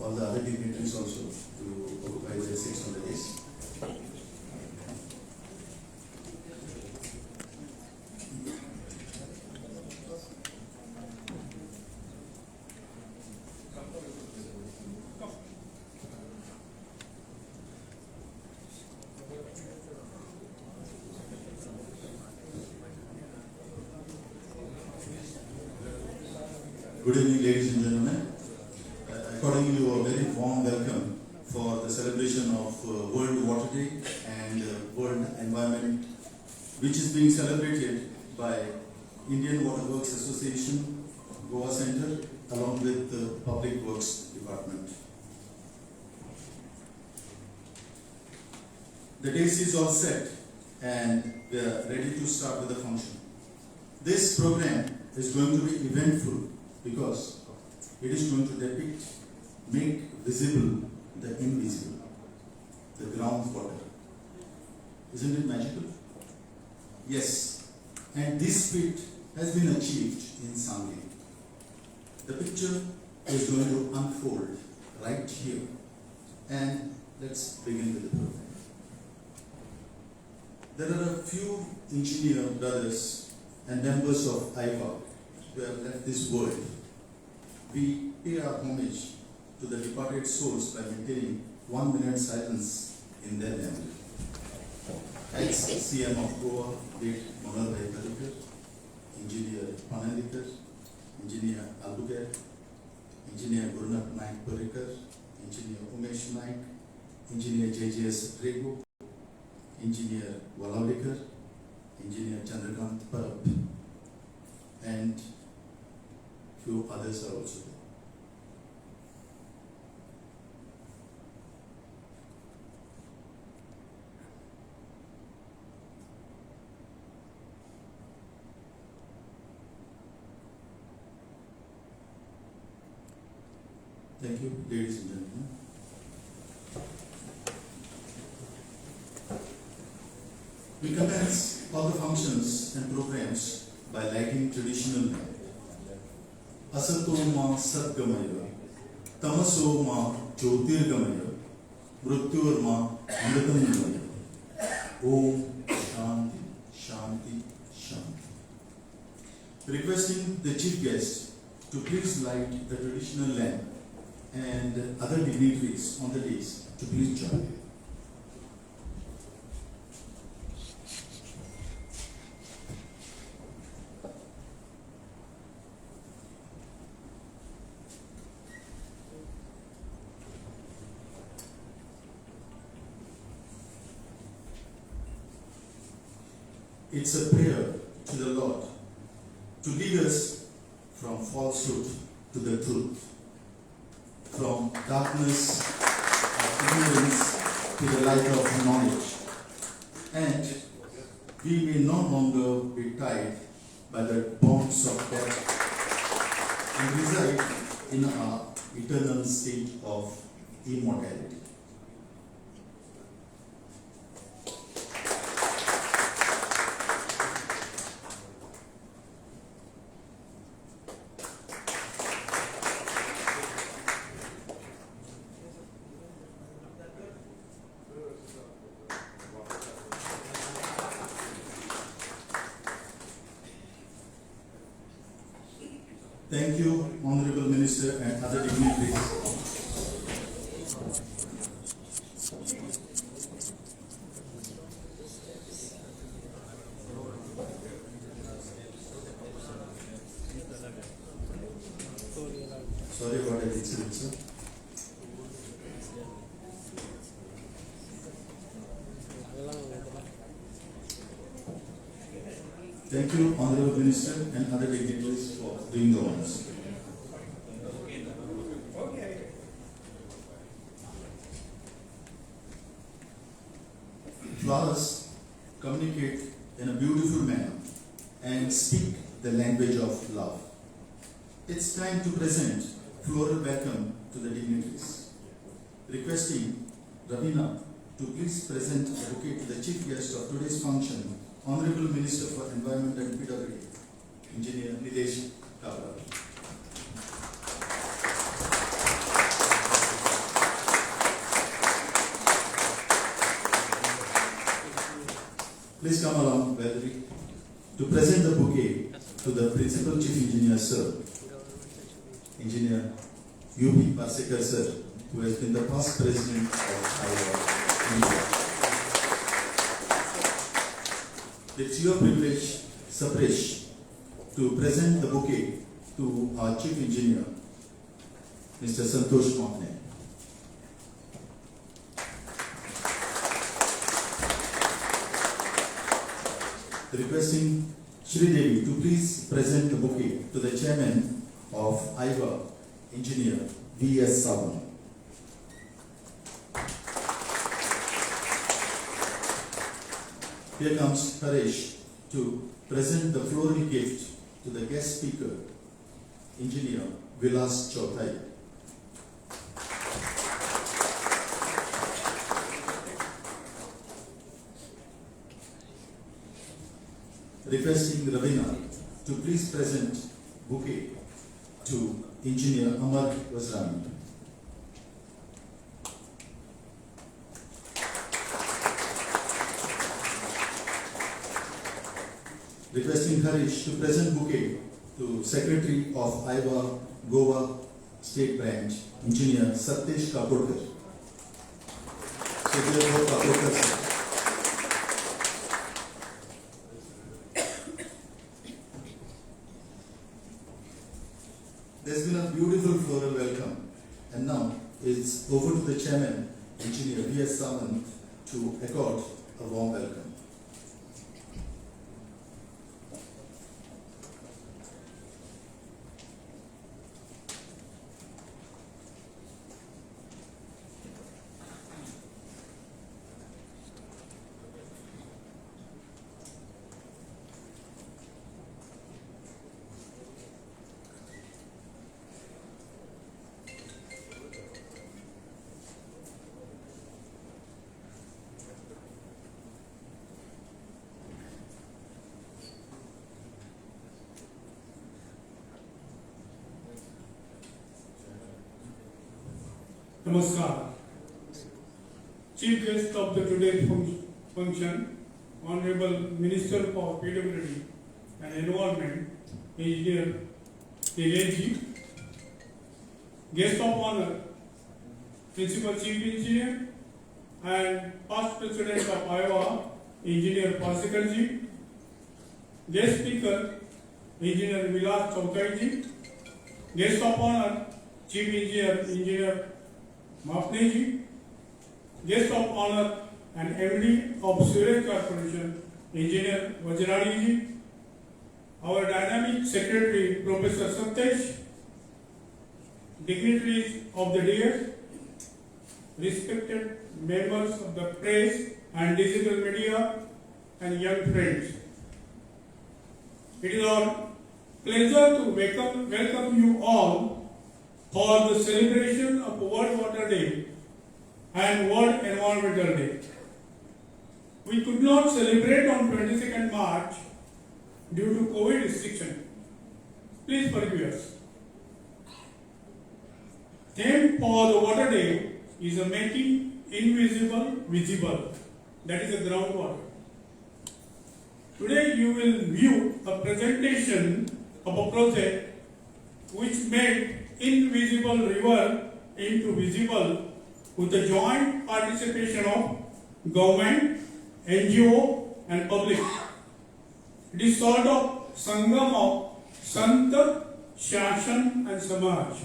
all the other dignitaries also to occupy their seats on the dais. Good evening, ladies and gentlemen. Accordingly, a very warm welcome for the celebration of World Water Day and World Environment, which is being celebrated by Indian Water Works Association, Goa Center, along with the Public Works Department. The dais is all set and we are ready to start with the function. This program is going to be eventful because it is going to depict, make visible the invisible, the groundwater. Isn't it magical? Yes, and this feat has been achieved in Sangli. The picture is going to unfold right here, and let's begin with the program. There are a few engineer brothers and members of IVA who have left this world. We pay our homage to the departed souls by maintaining 1 minute silence in their memory. Ex-CM of Goa, late Manal Bhai Parikar, Engineer Panandikar, Engineer Albuquerque, Engineer Gurnath Naik Parikar, Engineer Umesh Naik, Engineer JJS Rego, Engineer Walavlikar, Engineer Chandrakant Parab, and few others are also there. Thank you, ladies and gentlemen. We commence all the functions and programs by lighting traditional lamp. Asato ma satgamaya, tamaso ma jyotirgamaya, mrityur ma amritamaya. Om Shanti, Shanti, Shanti. Requesting the chief guest to please light the traditional lamp and other dignitaries on the dais to please join. It's a prayer to the Lord to lead us from falsehood to the truth, from darkness of ignorance to the light of knowledge, and we may no longer be tied by the bonds of death and reside in our eternal state of immortality. Thank you, Honorable Minister and other dignitaries. Sorry about that incident, sir. Thank you, Honorable Minister and other dignitaries for doing the honors. Flowers communicate in a beautiful manner and speak the language of love. It's time to present floral welcome to the dignitaries. Requesting Ravina to please present a bouquet to the chief guest of today's function, Honorable Minister for Environment and PWD, Engineer Nilesh Cabral. Please come along, Valerie, to present the bouquet to the Principal Chief Engineer, Sir, Engineer U.P. Parsekar, Sir, who has been the past President of our India. It's your privilege, Sapresh, to present the bouquet to our Chief Engineer, Mr. Santosh Mokne. Requesting Shri Devi to please present the bouquet to the Chairman of IVA, Engineer V.S. Savan. Here comes Paresh to present the floral gift to the guest speaker, Engineer Vilas Chauthai. Requesting Ravina to please present bouquet to Engineer Amar Vasrani. Requesting Harish to present bouquet to Secretary of IVA Goa State Branch, Engineer Satyesh Kapurkar. Secretary Kapurkar, sir. There's been a beautiful floral welcome, and now it's over to the Chairman, Engineer V.S. Savan, to accord a warm welcome. Namaskar. Chief guest of the today's function, Honorable Minister for PWD and Environment, Engineer Nilesh. Guest of honor, Principal Chief Engineer and past President of Iowa, Engineer Parsekar. Guest speaker, Engineer Vilas Chauthai. Guest of honor, Chief Engineer Mapne. Guest of honor and MD of Sewage Corporation, Engineer Vajrani. Our dynamic Secretary, Professor Satyesh. Dignitaries of the day, respected members of the press and digital media, and young friends. It is our pleasure to welcome you all for the celebration of World Water Day and World Environmental Day. We could not celebrate on 22nd March due to COVID restriction. Please forgive us. Theme for the Water Day is making invisible visible. That is the groundwater. Today you will view a presentation of a project which made invisible river into visible with the joint participation of government, NGO and public. It is sort of Sangam of Sant, Shashan and Samaj.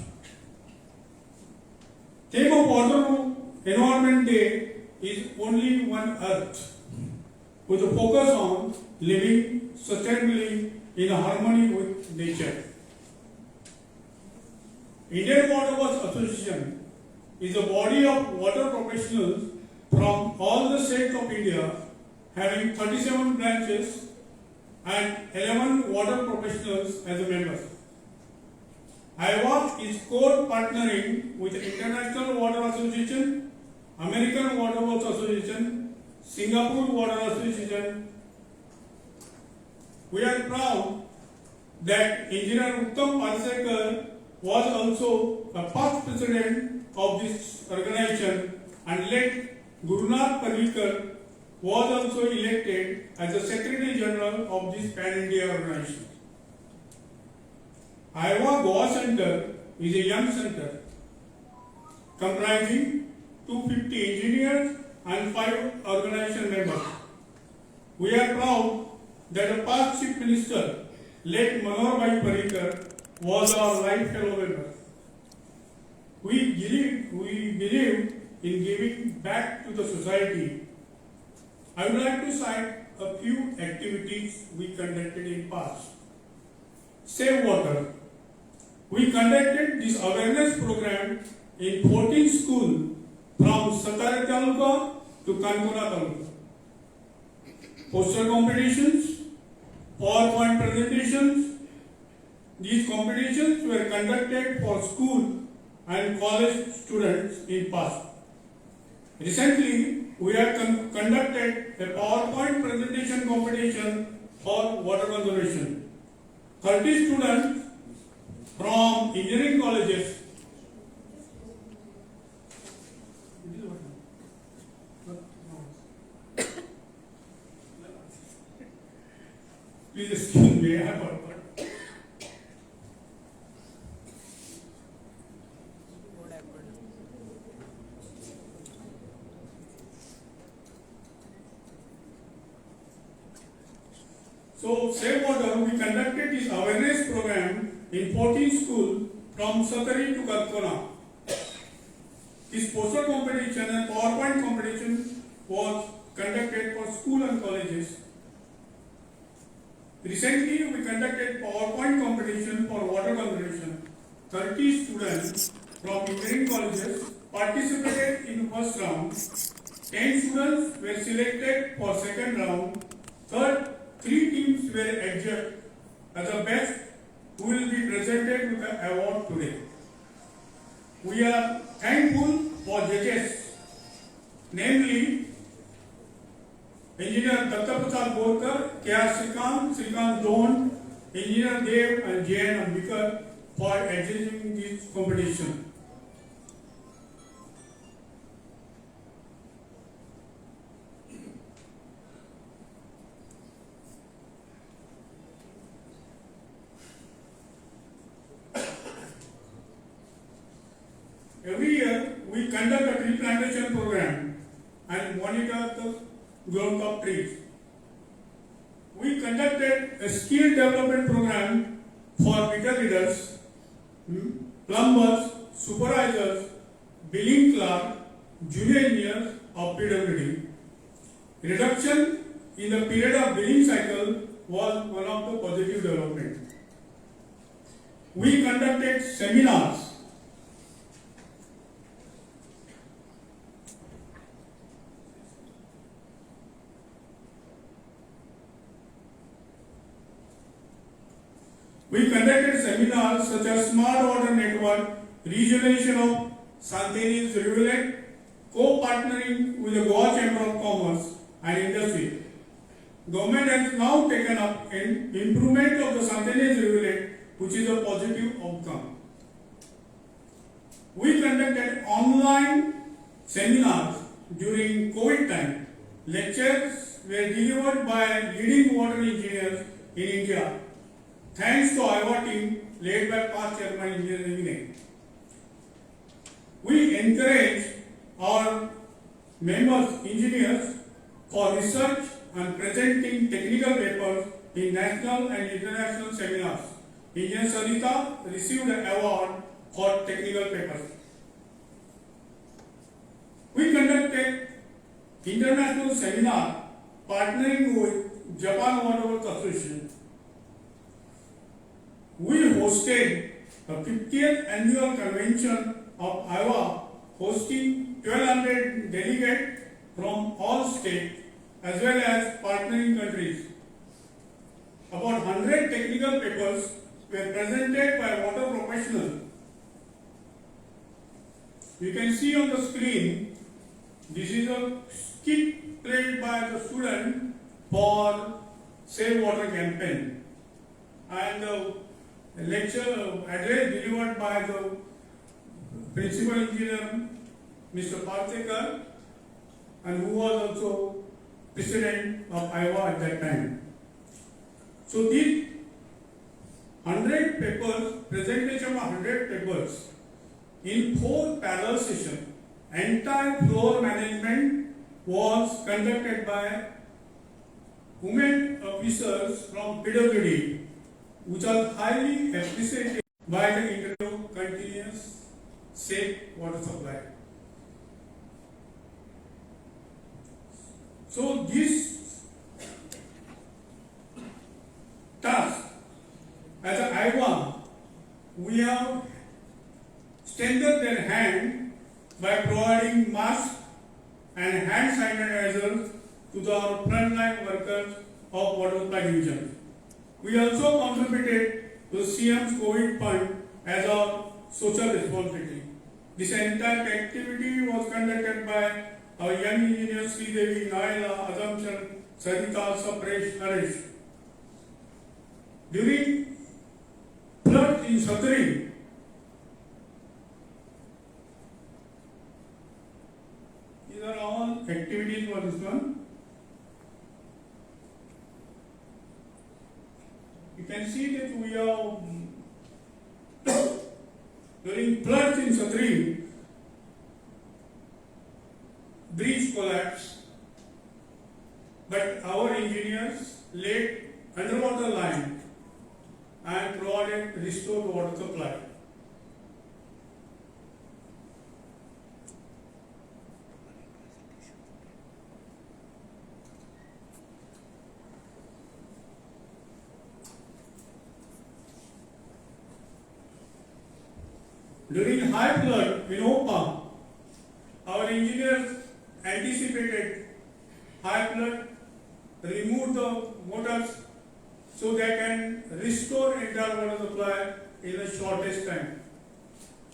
Theme of Water Environment Day is only one earth, with a focus on living sustainably in harmony with nature. Indian Water Works Association is a body of water professionals from all the states of India, having 37 branches and 11 water professionals as members. IWA is co-partnering with the International Water Association, American Water Works Association, Singapore Water Association. We are proud that Engineer Uttam Parsekar was also the past president of this organization and let Gurunath Parikar was also elected as the Secretary General of this Pan-India organization. Iowa Goa Center is a young center comprising 250 engineers and 5 organization members. We are proud that the past Chief Minister, late Manohar Bhai Parrikar, was our life fellow member. We believe in giving back to the society. I would like to cite a few activities we conducted in past. Save water. We conducted this awareness program in 14 schools from Satara Taluka to Kankona Taluka. Poster competitions, PowerPoint presentations. These competitions were conducted for school and college students in past. Recently, we have conducted a PowerPoint presentation competition for water conservation. 30 students from engineering colleges please excuse me, I forgot. So, Save Water, we conducted this awareness program in 14 schools from Satari to Kankona. This poster competition and PowerPoint competition was conducted for school and colleges. Recently, we conducted PowerPoint competition for water conservation. 30 students from engineering colleges participated in the first round. 10 students were selected for second round. Third, 3 teams were adjudged as the best, who will be presented with the award today. We are thankful for judges, namely Engineer Datta Prasad Borkar, K.R. Srikant Goan, Engineer Dev and J.N. Ambikar for adjudging this competition. Every year, we conduct a tree plantation program and monitor the growth of trees. We conducted a skill development program for meter readers, plumbers, supervisors, billing clerk, junior engineers of PWD. Reduction in the period of billing cycle was one of the positive developments. We conducted seminars. We conducted seminars such as Smart Water Network, Rejuvenation of Santenis Rivulet, co-partnering with the Goa Chamber of Commerce and Industry. Government has now taken up an improvement of the Santenis Rivulet, which is a positive outcome. We conducted online seminars during COVID time. Lectures were delivered by leading water engineers in India, thanks to Iowa team led by past chairman Engineer Nilesh. We encourage our members, engineers, for research and presenting technical papers in national and international seminars. Engineer Sarita received an award for technical papers. We conducted international seminar partnering with Japan Water Works Association. We hosted a 50th annual convention of Iowa, hosting 1,200 delegates from all states as well as partnering countries. About 100 technical papers were presented by water professionals. You can see on the screen, this is a skit played by the student for Save Water campaign, and the lecture address delivered by the principal engineer Mr. Partekar, and who was also president of Iowa at that time. So these 100 papers, presentation of 100 papers in 4 parallel sessions, entire floor management was conducted by women officers from PWD, which are highly appreciated by the interview continuous safe water supply. So this task as an Iowa, we have extended their hand by providing masks and hand sanitizers to the frontline workers of water supply division. We also contributed to CM's COVID fund as our social responsibility. This entire activity was conducted by our young engineers Sridevi, Naila, Azamchan, Sarita, Sapresh, Harish. During flood in Satri, these are all activities for this one. You can see that we are during floods in Satri, bridge collapsed, but our engineers laid underwater line and provided restored water supply. During high flood in Opa, our engineers anticipated high flood, removed the motors so they can restore entire water supply in the shortest time.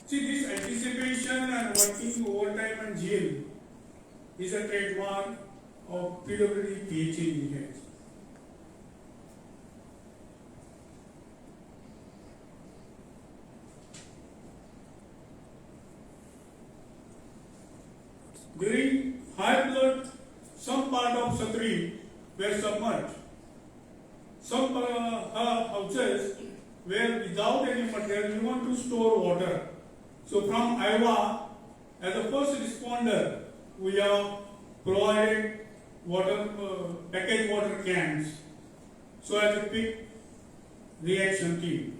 See, this anticipation and working overtime and GL is a trademark of PWD PhD engineers. During high flood, some part of Satri were submerged. Some houses were without any material, we want to store water. So from Iowa, as a first responder, we have provided water, packaged water cans. So as a quick reaction team.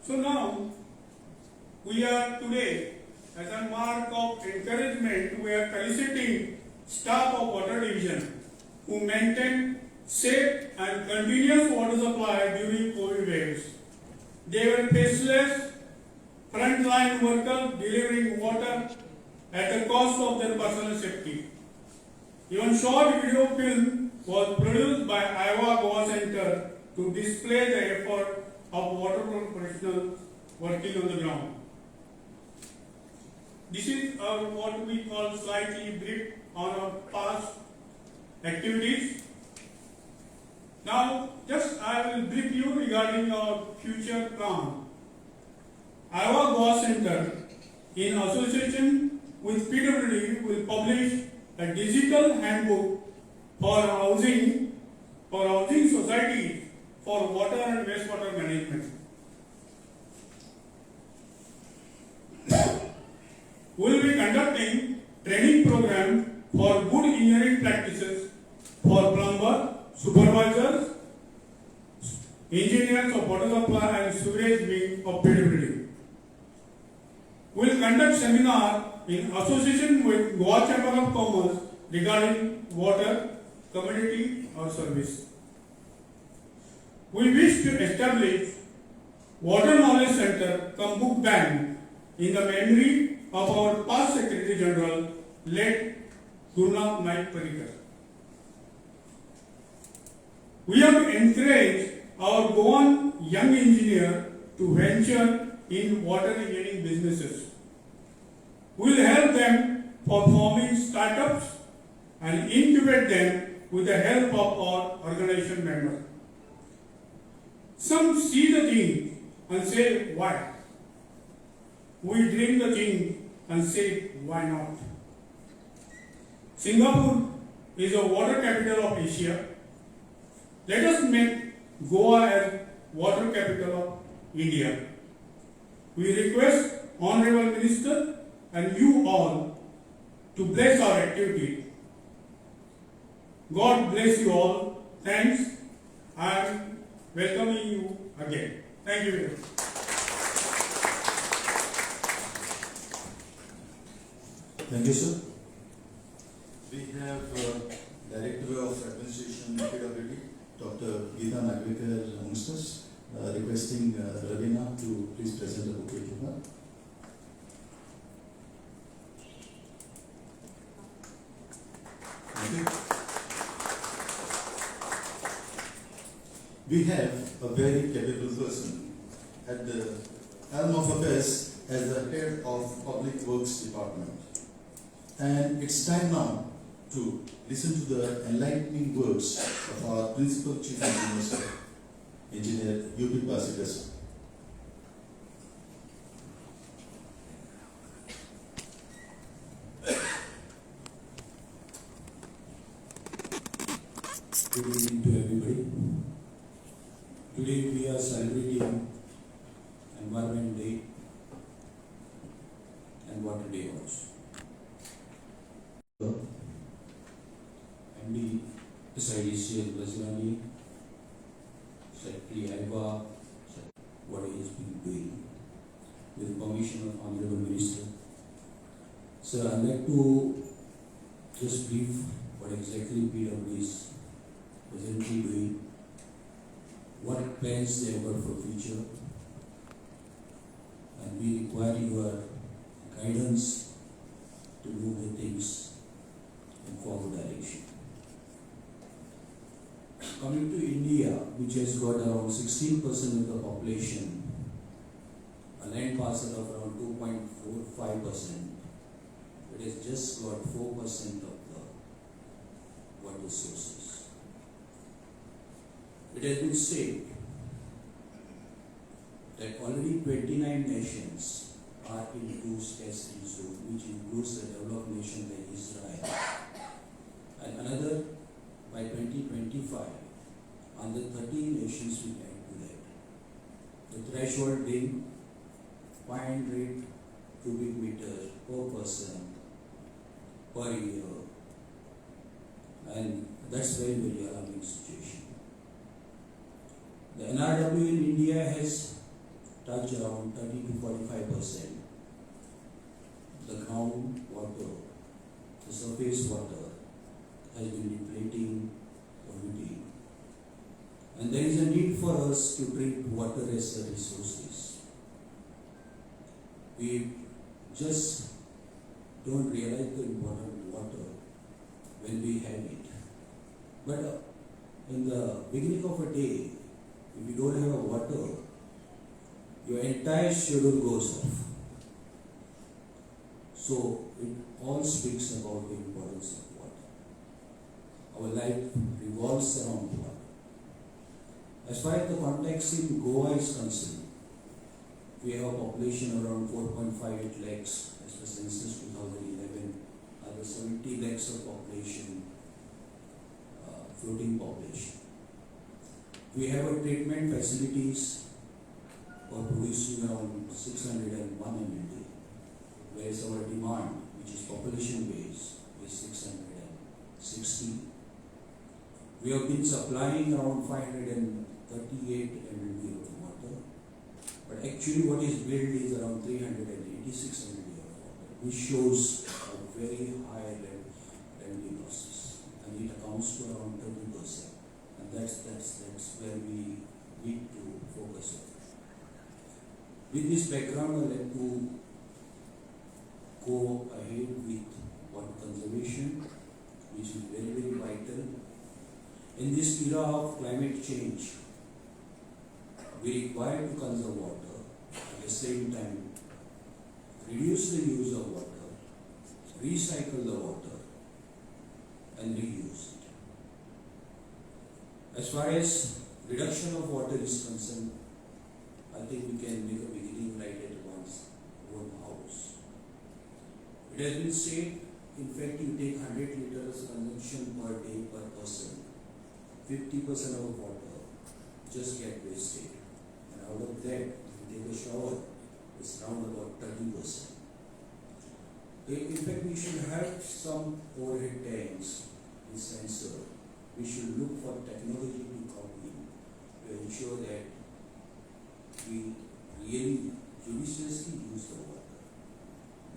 So now, we are today, as a mark of encouragement, we are feliciting staff of Water Division who maintain safe and continuous water supply during COVID waves. They were faceless, frontline workers delivering water at the cost of their personal safety. Even short video film was produced by Iowa Goan Center to display the effort of water professionals working on the ground. This is what we call slightly brief on our past activities. Now, just I will brief you regarding our future plan. Iowa Goan Center, in association with PWD, will publish a digital handbook for housing societies for water and wastewater management. We will be conducting training program for good engineering practices for plumber, supervisors, engineers of water supply and sewerage wing of PWD. We will conduct seminar in association with Goa Chamber of Commerce regarding water, commodity or service. We wish to establish Water Knowledge Center cum book bank in the memory of our past Secretary General, late Gurnath Naik Parikar. We have to encourage our Goan young engineer to venture in water engineering businesses. We will help them for forming startups and incubate them with the help of our organization members. Some see the thing and say, why? We dream the thing and say, why not? Singapore is a water capital of Asia. Let us make Goa as water capital of India. We request Honorable Minister and you all to bless our activity. God bless you all. Thanks. I am welcoming you again. Thank you very much. Thank you, sir. We have Director of Administration, PWD, Dr. Geeta Nagwekar amongst us, requesting Ravina to please present a bouquet to her. Thank you. We have a very capable person at the helm of affairs as the head of Public Works Department. And it's time now to listen to the enlightening words of our Principal Chief Engineer, sir, Engineer U.P. Pasika, sir. Good evening to everybody. Today we are celebrating Environment Day and Water Day also. MD SIDC President, Secretary Alva, what he has been doing with permission of Honorable Minister. So I'd like to just brief what exactly PWD is presently doing, what plans they have got for future, and we require your guidance to move the things in forward direction. Coming to India, which has got around 16% of the population, a land parcel of around 2.45%, it has just got 4% of the water sources. It has been said that already 29 nations are in two-stage zone, which includes the developed nation like Israel, and another by 2025, another 13 nations will add to that. The threshold being 500 cubic meters per person per year, and that's very, very alarming situation. The NRW in India has touched around 30 to 45%. The ground water, the surface water has been depleting, polluting. And there is a need for us to treat water as a resources. We just don't realize the importance of water when we have it. But in the beginning of a day, if you don't have a water, your entire schedule goes off. So it all speaks about the importance of water. Our life revolves around water. As far as the context in Goa is concerned, we have a population around 4.58 lakhs as per census 2011, other 70 lakhs of population, floating population. We have a treatment facilities for producing around 601 MLD, whereas our demand, which is population base, is 660. We have been supplying around 538 MLD of water, but actually what is billed is around 386 MLD of water, which shows a very high revenue losses, and it accounts to around 30%. And that's where we need to focus on. With this background, I'd like to go ahead with water conservation, which is very, very vital. In this era of climate change, we require to conserve water, at the same time reduce the use of water, recycle recycle the water and reuse it. As far as reduction of water is concerned, I think we can make a beginning right at one's own house. It has been said, in fact, you take 100 liters consumption per day per person, 50% of water just get wasted. And out of that, if you take a shower, it's around about 30%. In fact, we should have some overhead tanks in sensor. We should look for technology to come in to ensure that we really judiciously use the water.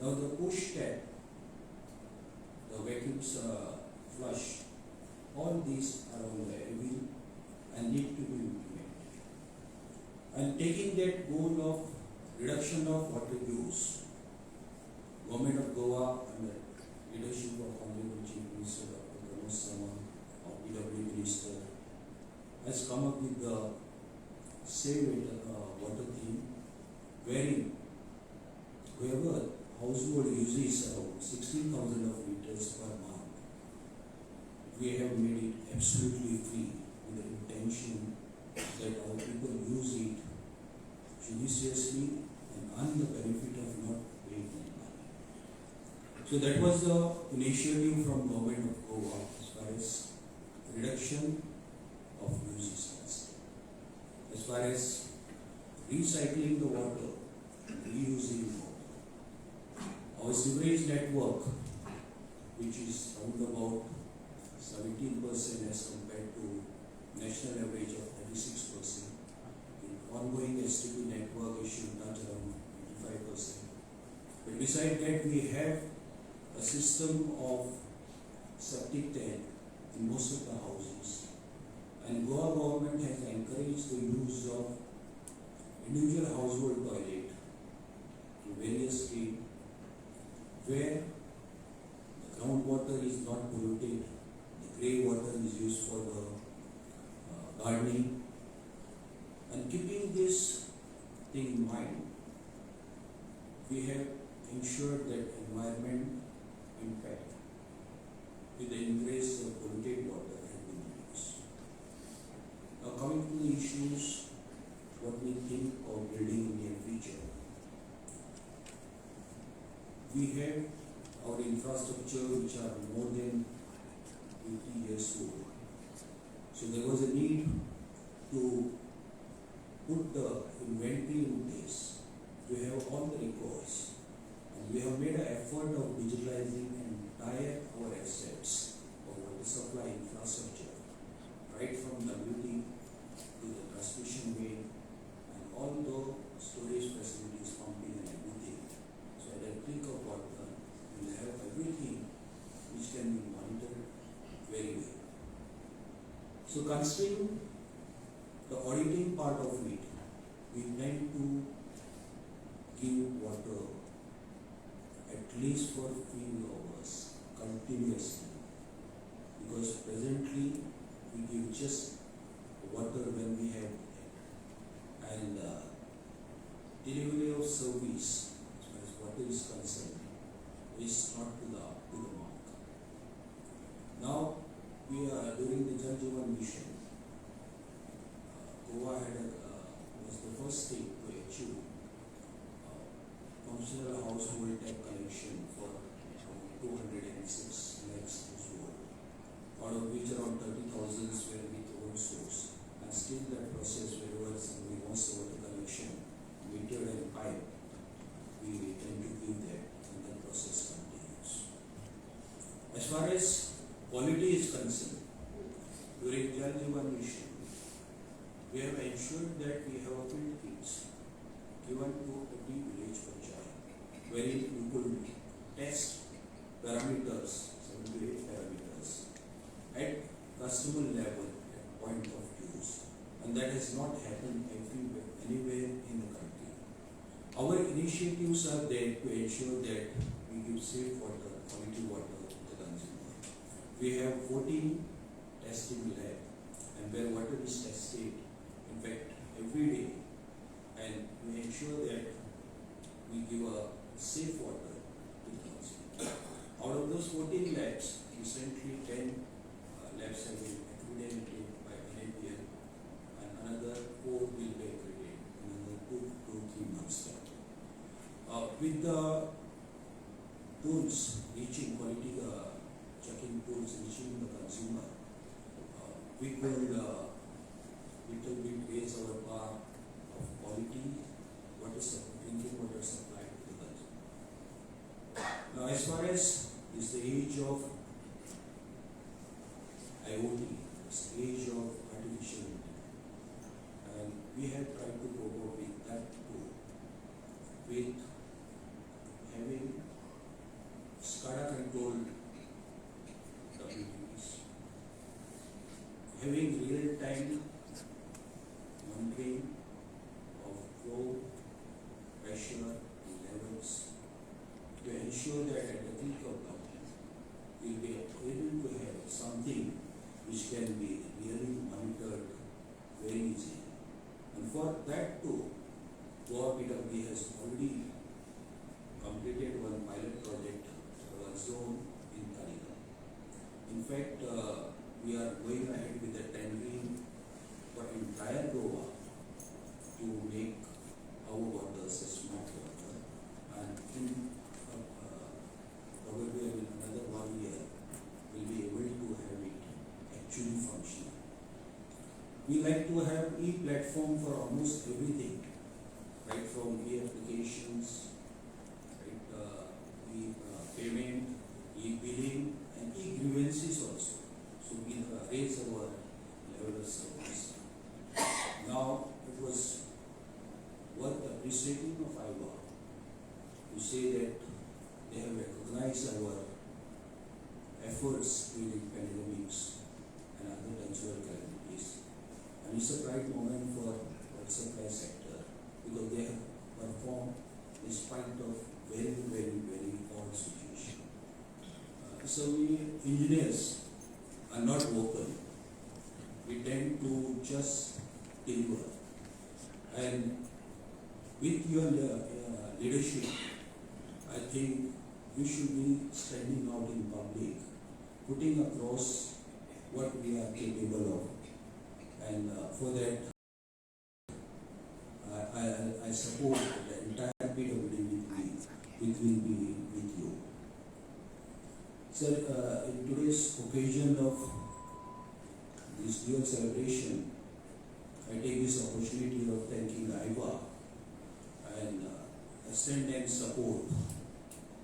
Now the push tap, the vacuum flush, all these are all available and need to be implemented. And taking that goal of reduction of water use, Government of Goa under leadership of Honorable Chief Minister Dr. Goan, our PWD Minister, has come up with the Save Water theme, wherein whoever household uses around 16,000 of liters per month, we have made it absolutely free with the intention that our people use it judiciously and earn the benefit of not paying any money. So that was the initiative from Government of Goa as far as reduction of use is concerned. As far as recycling the water, reusing water, our sewerage network, which is around about 17% as compared to national average of 36%. In ongoing STP network, it should touch around 25%. But beside that, we have a system of septic tank in most of the houses. And Goa government has encouraged the use of individual household toilet in various states where the groundwater is not polluted, the grey water is used for the gardening. And keeping this thing in mind, we have ensured that environment impact with the increase of polluted water has been reduced. Now coming to the issues, what we think of building in the future. We have our infrastructure which are more than 50 years old. So there was a need to put the inventory in place, to have all the records. And we have made an effort of digitalizing entire our assets of water supply infrastructure, right from WT to the transmission main and all the storage facilities, pumping and everything. So at a click of button, we will have everything which can be monitored very well. So considering the auditing part of it, we plan to give water at least for few hours continuously, because presently we give just water when we have it, and delivery of service as far as water is concerned is not to the mark. Now we are during the Jal Jeevan mission. Goa was the first state to achieve functional household tap connection for 206 lakhs household, out of which around 30,000 were with own source, and still that process wherever somebody wants the water connection, metered and pipe, we tend to give that, and that process continues. As far as quality is concerned, during Jal Jeevan mission, we have ensured that we have field kits given to every village panchayat, wherein you could test parameters, 7 to 8 parameters, at customer level at point of use, and that has not happened anywhere in the country. Our initiatives are there to ensure that we give safe water, quality water to the consumer. We have 14 testing labs, and where water is tested, in fact, every day, and we ensure that we give a safe water to the consumer. Out of those those 14 labs, recently 10 labs have been accredited by NAPL and another 4 will be accredited in another 2 to 3 months time. With the tools reaching quality, checking tools reaching the consumer, we could little bit raise our bar of quality, drinking water supply to the consumer. Now, as far as is the age of IoT, this age of artificial intelligence, and we have tried to cope with that too, with having SCADA controlled WEBTVs, having real-time monitoring of flow, pressure, and levels to ensure that at the click of button, we will be able to have something which can be really monitored very easily. And for that too, Goa PWD has already completed one pilot project for a zone in Karina. In fact, we are going ahead with the tendering for entire Goa to make our waters a smart water, and in probably in another 1 year we'll be able to have it actually functional. We like to have e-platform for almost everything, right from e-applications, right, e-payment, e-billing, and e-grievances also. So we raise our level of service. Now it was worth appreciating of IVA to say that they have recognized our efforts during pandemics and other natural calamities. And it's a pride moment for the supply sector because they have performed despite of very, very, very odd situation. So we engineers are not vocal. We tend to just deliver. And with your leadership, I think we should be standing out in public, putting across what we are capable of. And for that, I support the entire PWD with me, which will be with you. Sir, in today's occasion of this dual celebration, I take this opportunity of thanking IVA and extend them support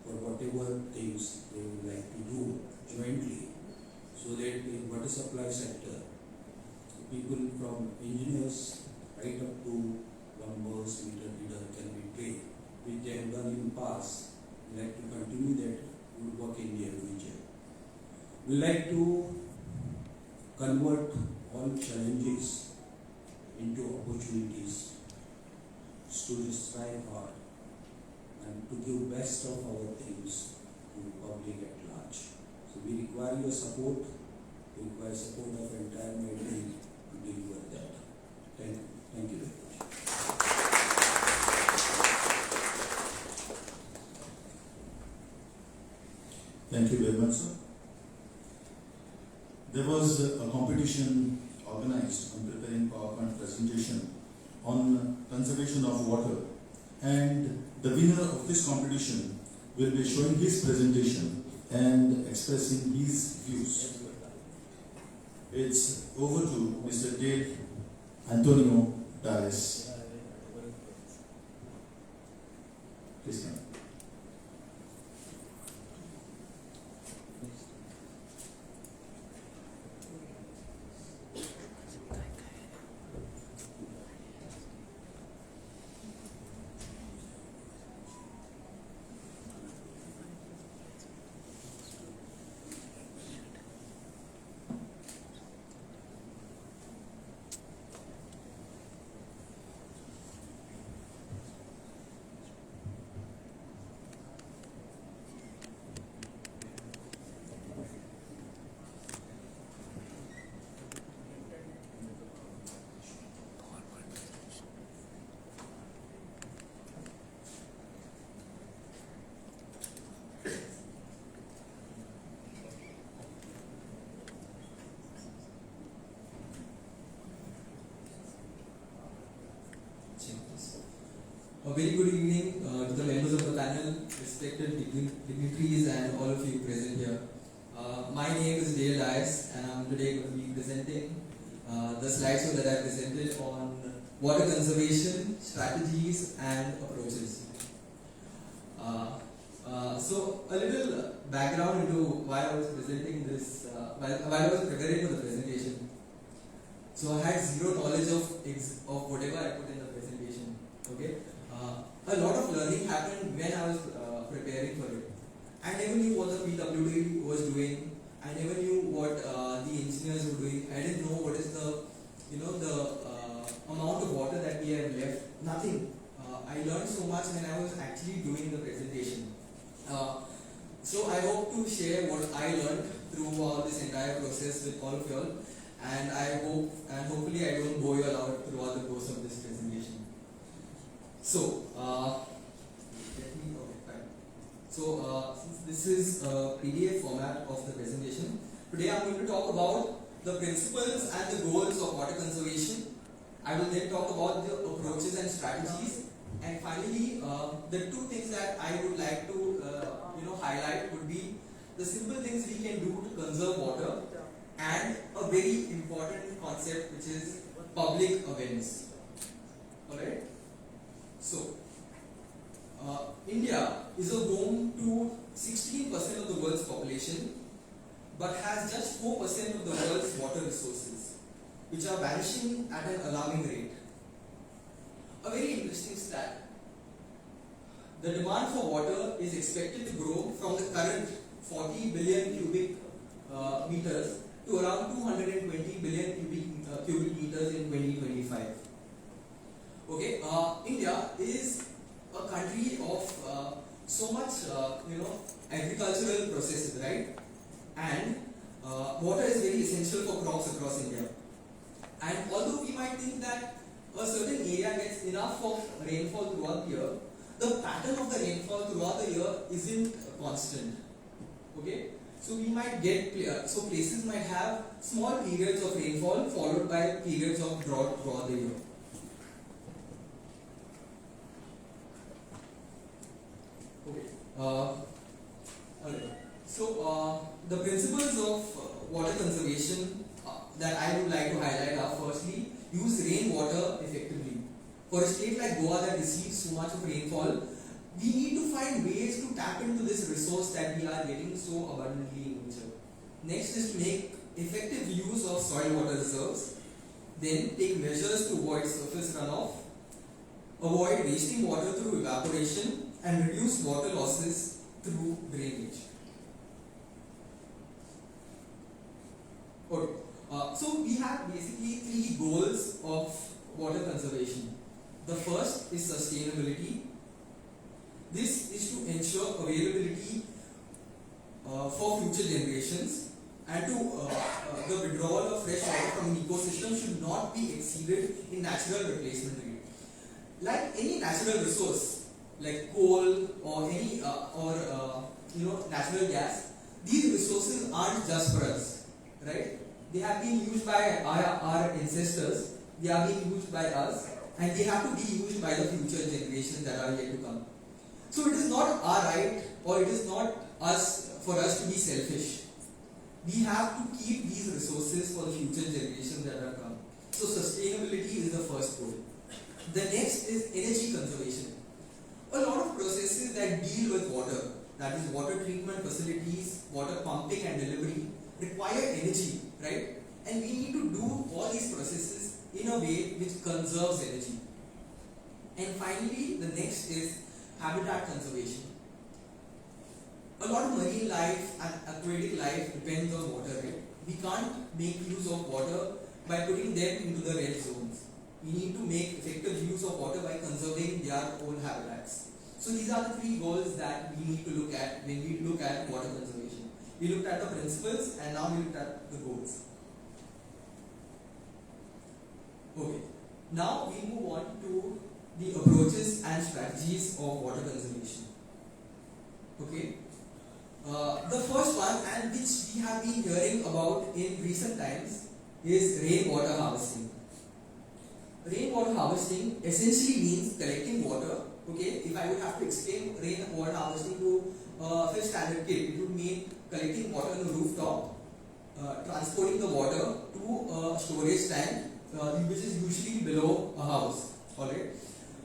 for whatever things they would like to do jointly, so that in water supply sector, people from engineers right up to plumbers, meter reader can be trained, which they have done in the past. We like to continue that good work in the future. We like to convert all challenges into opportunities. Students strive hard and to give best of our things to the public at large. So we require your support. We require support of entire meeting to deliver that. Thank you very much. Thank you very much, sir. There was a competition organized on preparing PowerPoint presentation on conservation of water, and the winner of this competition will be showing his presentation and expressing his views. It's over to Mr. Dale Antonio Dallas. Please come. dignitaries and all of you present here. My name is Dale Dias and I'm today going to be presenting the slideshow that I presented on water conservation, strategies and approaches. So a little background into why I was presenting this, while I was preparing for the presentation. So I had zero knowledge of whatever I put in the presentation. Okay, a lot of learning happened when I was preparing for it. I never knew what the PWD was doing. I never knew what the engineers were doing. I didn't know what is the amount of water that we have left. Nothing. I learned so much when I was actually doing the presentation. So I hope to share what I learned throughout this entire process with all of you all, and I hope and hopefully I don't bore you all out throughout the course of this presentation. So since this is a PDF format of the presentation, today I'm going to talk about the principles and the goals of water conservation. I will then talk about the approaches and strategies. And finally, the two things that I would like to highlight would be the simple things we can do to conserve water and a very important concept which is public awareness. Alright? So, India is a home to 16% of the world's population but has just 4% of the world's water resources, which are vanishing at an alarming rate. A very interesting stat. The demand for water is expected to grow from the current 40 billion cubic meters to around 220 billion cubic meters in 2025. Okay, India is a country of so much agricultural processes, right? And water is very essential for crops across India. And although we might think that a certain area gets enough of rainfall throughout the year, the pattern of the rainfall throughout the year isn't constant. Okay, so we might get places might have small periods of rainfall followed by periods of drought throughout the year. Okay. Okay. So the principles of water conservation that I would like to highlight are: firstly, use rainwater effectively. For a state like Goa that receives so much of rainfall, we need to find ways to tap into this resource that we are getting so abundantly in nature. Next is to make effective use of soil water reserves. Then take measures to avoid surface runoff, avoid wasting water through evaporation, and reduce water losses through drainage. Okay. So we have basically three goals of water conservation. The first is sustainability. This is to ensure availability for future generations, and the withdrawal of fresh water from an ecosystem should not be exceeded in natural replacement rate. Like any natural resource, like coal or any natural gas, these resources aren't just for us, right? They have been used by our ancestors, they are being used by us, and they have to be used by the future generations that are yet to come. So it is not our right, or it is not for us to be selfish. We have to keep these resources for the future generations that are come. So sustainability is the first goal. The next is energy conservation. A lot of processes that deal with water, that is water treatment facilities, water pumping and delivery, require energy, right? And we need to do all these processes in a way which conserves energy. And finally, the next is habitat conservation. A lot of marine life and aquatic life depends on water, right? We can't make use of water by putting them into the red zones. We need to make effective use of water by conserving their own habitats. So these are the three goals that we need to look at when we look at water conservation. We looked at the principles and now we looked at the goals. Okay, now we move on to the approaches and strategies of water conservation. Okay, the first one, and which we have been hearing about in recent times, is rainwater harvesting. Rainwater harvesting essentially means collecting water Okay, if I would have to explain rainwater harvesting to a fifth standard kid, it would mean collecting water on the rooftop, transporting the water to a storage tank, which is usually below a house. Alright,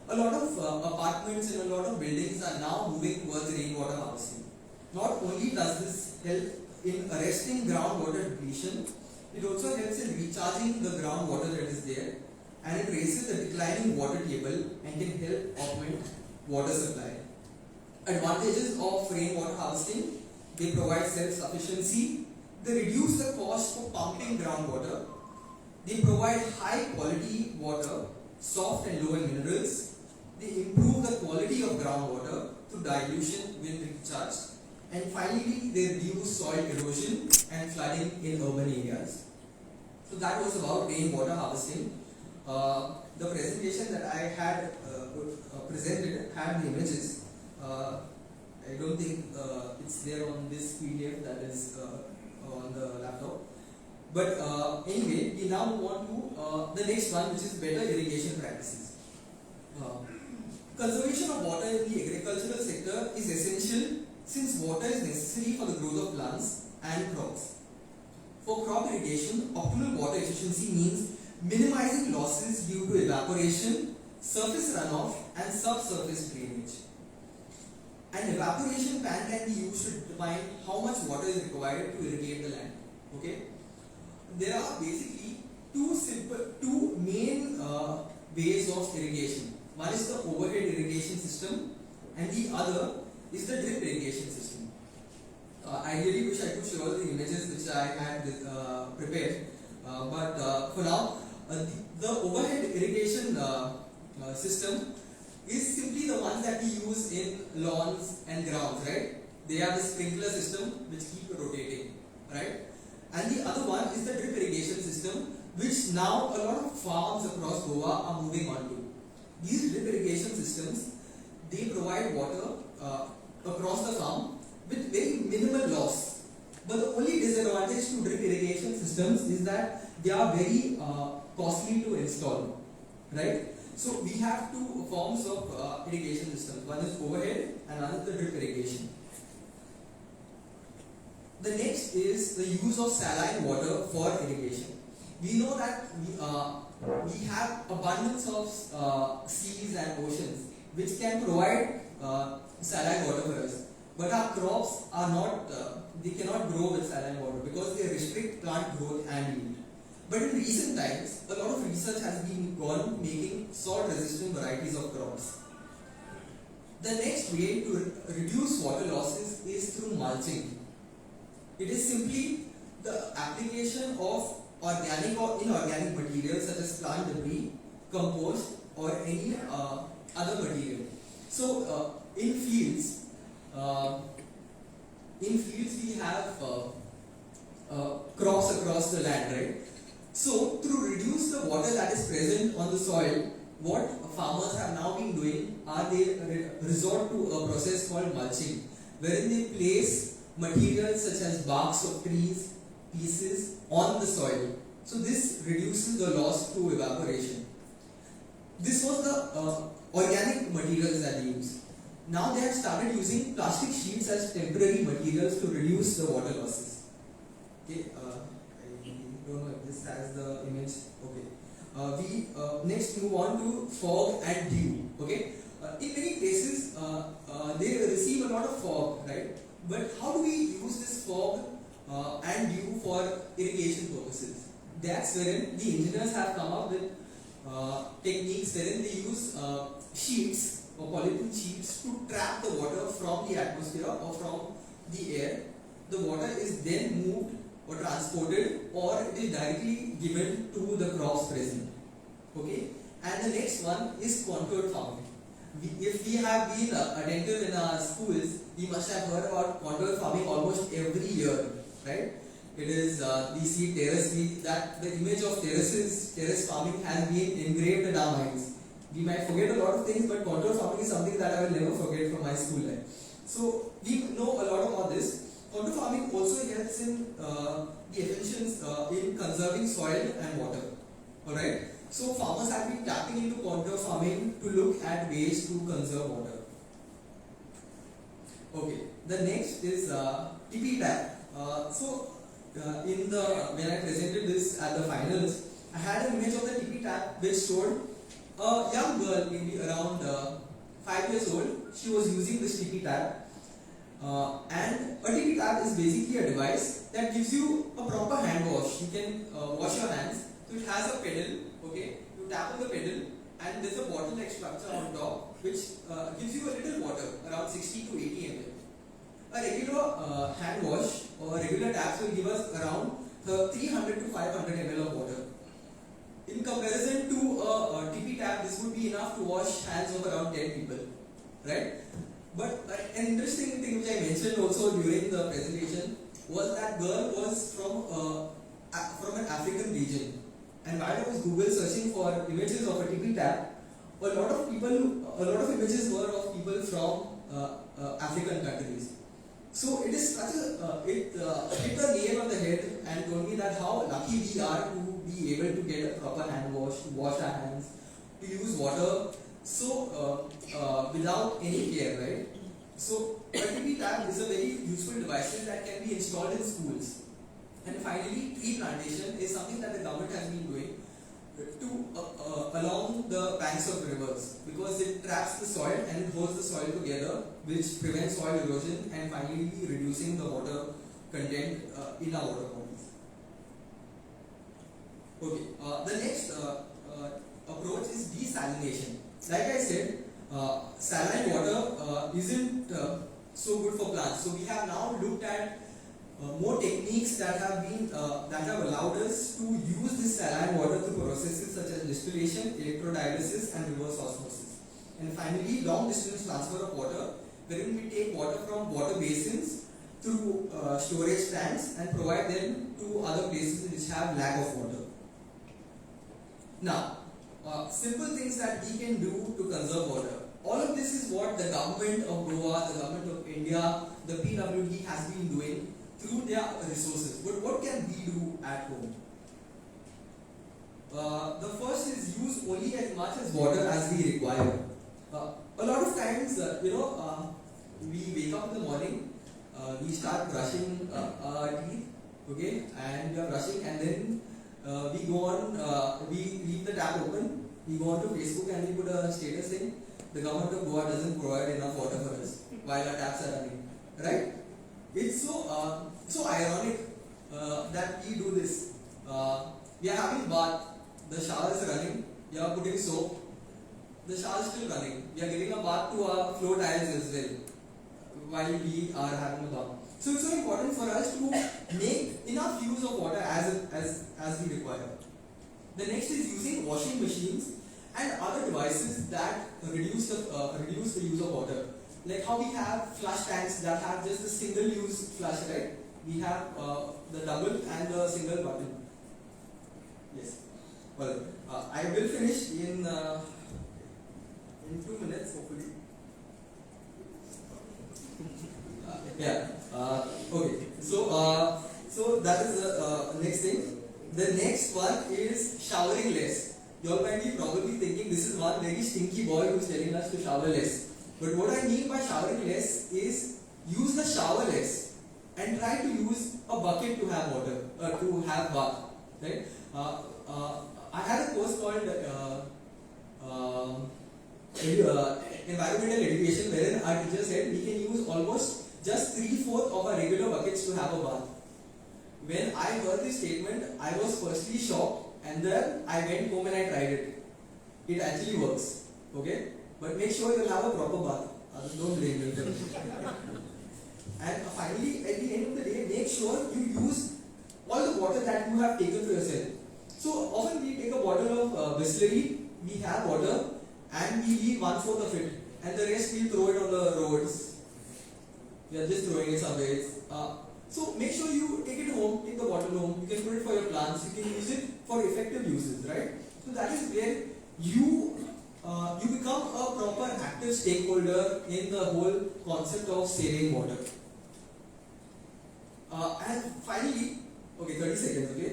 a lot of apartments and a lot of buildings are now moving towards rainwater harvesting. Not only does this help in arresting groundwater depletion, it also helps in recharging the groundwater that is there, and it raises the declining water table and can help augment water supply. Advantages of rainwater harvesting: they provide self-sufficiency, they reduce the cost for pumping groundwater, they provide high quality water, soft and low in minerals, they improve the quality of groundwater through dilution when recharged, and finally they reduce soil erosion and flooding in urban areas. So that was about rainwater harvesting. The presentation that I had presented had the images. I don't think it's there on this PDF that is on the laptop. But anyway, we now move on to the next one, which is better irrigation practices. Conservation of water in the agricultural sector is essential since water is necessary for the growth of plants and crops. For crop irrigation, optimal water efficiency means minimizing losses due to evaporation, surface runoff, and subsurface drainage. An evaporation pan can be used to determine how much water is required to irrigate the land. Okay? There are basically two main ways of irrigation. One is the overhead irrigation system, and the other is the drip irrigation system. I really wish I could show all the images which I had prepared, but for now, the overhead irrigation system is simply the ones that we use in lawns and grounds, right? They are the sprinkler system which keep rotating, right? And the other one is the drip irrigation system, which now a lot of farms across Goa are moving on to. These drip irrigation systems, they provide water across the farm with very minimal loss. But the only disadvantage to drip irrigation systems is that they are very costly to install, right? So we have two forms of irrigation systems. One is overhead and another the drip irrigation. The next is the use of saline water for irrigation. We know that we have abundance of seas and oceans which can provide saline water for us. But our crops are not, they cannot grow with saline water because they restrict plant growth and yield. But in recent times, a lot of research has been gone making salt-resistant varieties of crops. The next way to reduce water losses is through mulching. It is simply the application of organic or inorganic materials such as plant debris, compost, or any other material. So in fields we have crops across the land, right? So to reduce the water that is present on the soil, what farmers have now been doing are they resort to a process called mulching, wherein they place materials such as barks of trees, pieces on the soil. So this reduces the loss to evaporation. This was the organic materials that they use. Now they have started using plastic sheets as temporary materials to reduce the water losses. Okay, I don't know if this has the image. Okay, we next move on to fog and dew. Okay, in many places they receive a lot of fog, right? But how do we use this fog and dew for irrigation purposes? That's wherein the engineers have come up with techniques wherein they use sheets or polythene sheets to trap the water from the atmosphere or from the air. The water is then moved or transported, or it is directly given to the crops present. Okay, and the next one is contoured farming. If we have been attentive in our schools, we must have heard about contoured farming almost every year, right? It is we see terrace. That the image of terrace farming has been engraved in our minds. We might forget a lot of things, but contour farming is something that I will never forget from my school life. So we know a lot about this. Contour farming also helps in the efficiency in conserving soil and water. Alright. So farmers have been tapping into contour farming to look at ways to conserve water. Okay, the next is TP tap. When I presented this at the finals, I had an image of the TP tap which showed a young girl, maybe around 5 years old. She was using this TP tap, and a TP tap is basically a device that gives you a proper hand wash. You can wash your hands. So it has a pedal. Okay, you tap on the pedal, and there's a bottle-like structure on top which gives you a little water, around 60 to 80 ml. A regular hand wash or regular taps will give us around 300 to 500 ml of water. In comparison to a TP tap, this would be enough to wash hands of around 10 people, right? But an interesting thing which I mentioned also during the presentation was that girl was from an African region. And while I was Google searching for images of a TP tap, a lot of images were of people from African countries. So it is such it hit the nail on the head and told me that how lucky we are to be able to get a proper hand wash, to wash our hands, to use water without any care, right? So a TP tap is a very useful device that can be installed in schools. And finally, tree plantation is something that the government has been doing along the banks of rivers, because it traps the soil and it holds the soil together, which prevents soil erosion and finally reducing the water content in our water bodies. Okay, the next approach is desalination. Like I said, saline water isn't so good for plants. So we have now looked at more techniques that have allowed us to use this saline water through processes such as distillation, electrodialysis, and reverse osmosis. And finally, long distance transfer of water, wherein we take water from water basins through storage tanks and provide them to other places which have lack of water. Now, simple things that we can do to conserve water. All of this is what the government of Goa, the government of India, the PWD has been doing through their resources. But what can we do at home? The first is use only as much as water as we require. A lot of times, we wake up in the morning, we start brushing our teeth, okay, and we are brushing, and then we go on, we leave the tap open, we go on to Facebook and we put a status saying, the government of Goa doesn't provide enough water for us while our taps are running, right? It's so ironic that we do this. We are having bath, the shower is running, we are putting soap, the shower is still running. We are giving a bath to our floor tiles as well while we are having a bath. So it's so important for us to make enough use of water as we require. The next is using washing machines and other devices that reduce the use of water. Like how we have flush tanks that have just a single use flush, right? We have the double and the single button. Yes. Well, I will finish in 2 minutes, hopefully. Okay. So that is the next thing. The next one is showering less. You all might be probably thinking this is one very stinky boy who is telling us to shower less. But what I mean by showering less is use the shower less and try to use a bucket to have water, to have bath. Right? I had a course called environmental education, wherein our teacher said we can use almost just 3/4 of our regular buckets to have a bath. When I heard this statement, I was firstly shocked, and then I went home and I tried it. It actually works. Okay? But make sure you have a proper bath. Don't blame me. And finally, at the end of the day, make sure you use all the water that you have taken for yourself. So often we take a bottle of Bisleri, we have water, and we leave 1/4 of it, and the rest we throw it on the roads. We are just throwing it somewhere. So make sure you take it home, take the bottle home. You can put it for your plants. You can use it for effective uses, right? So that is where you become a proper active stakeholder in the whole concept of saving water. And finally, okay, 30 seconds, okay?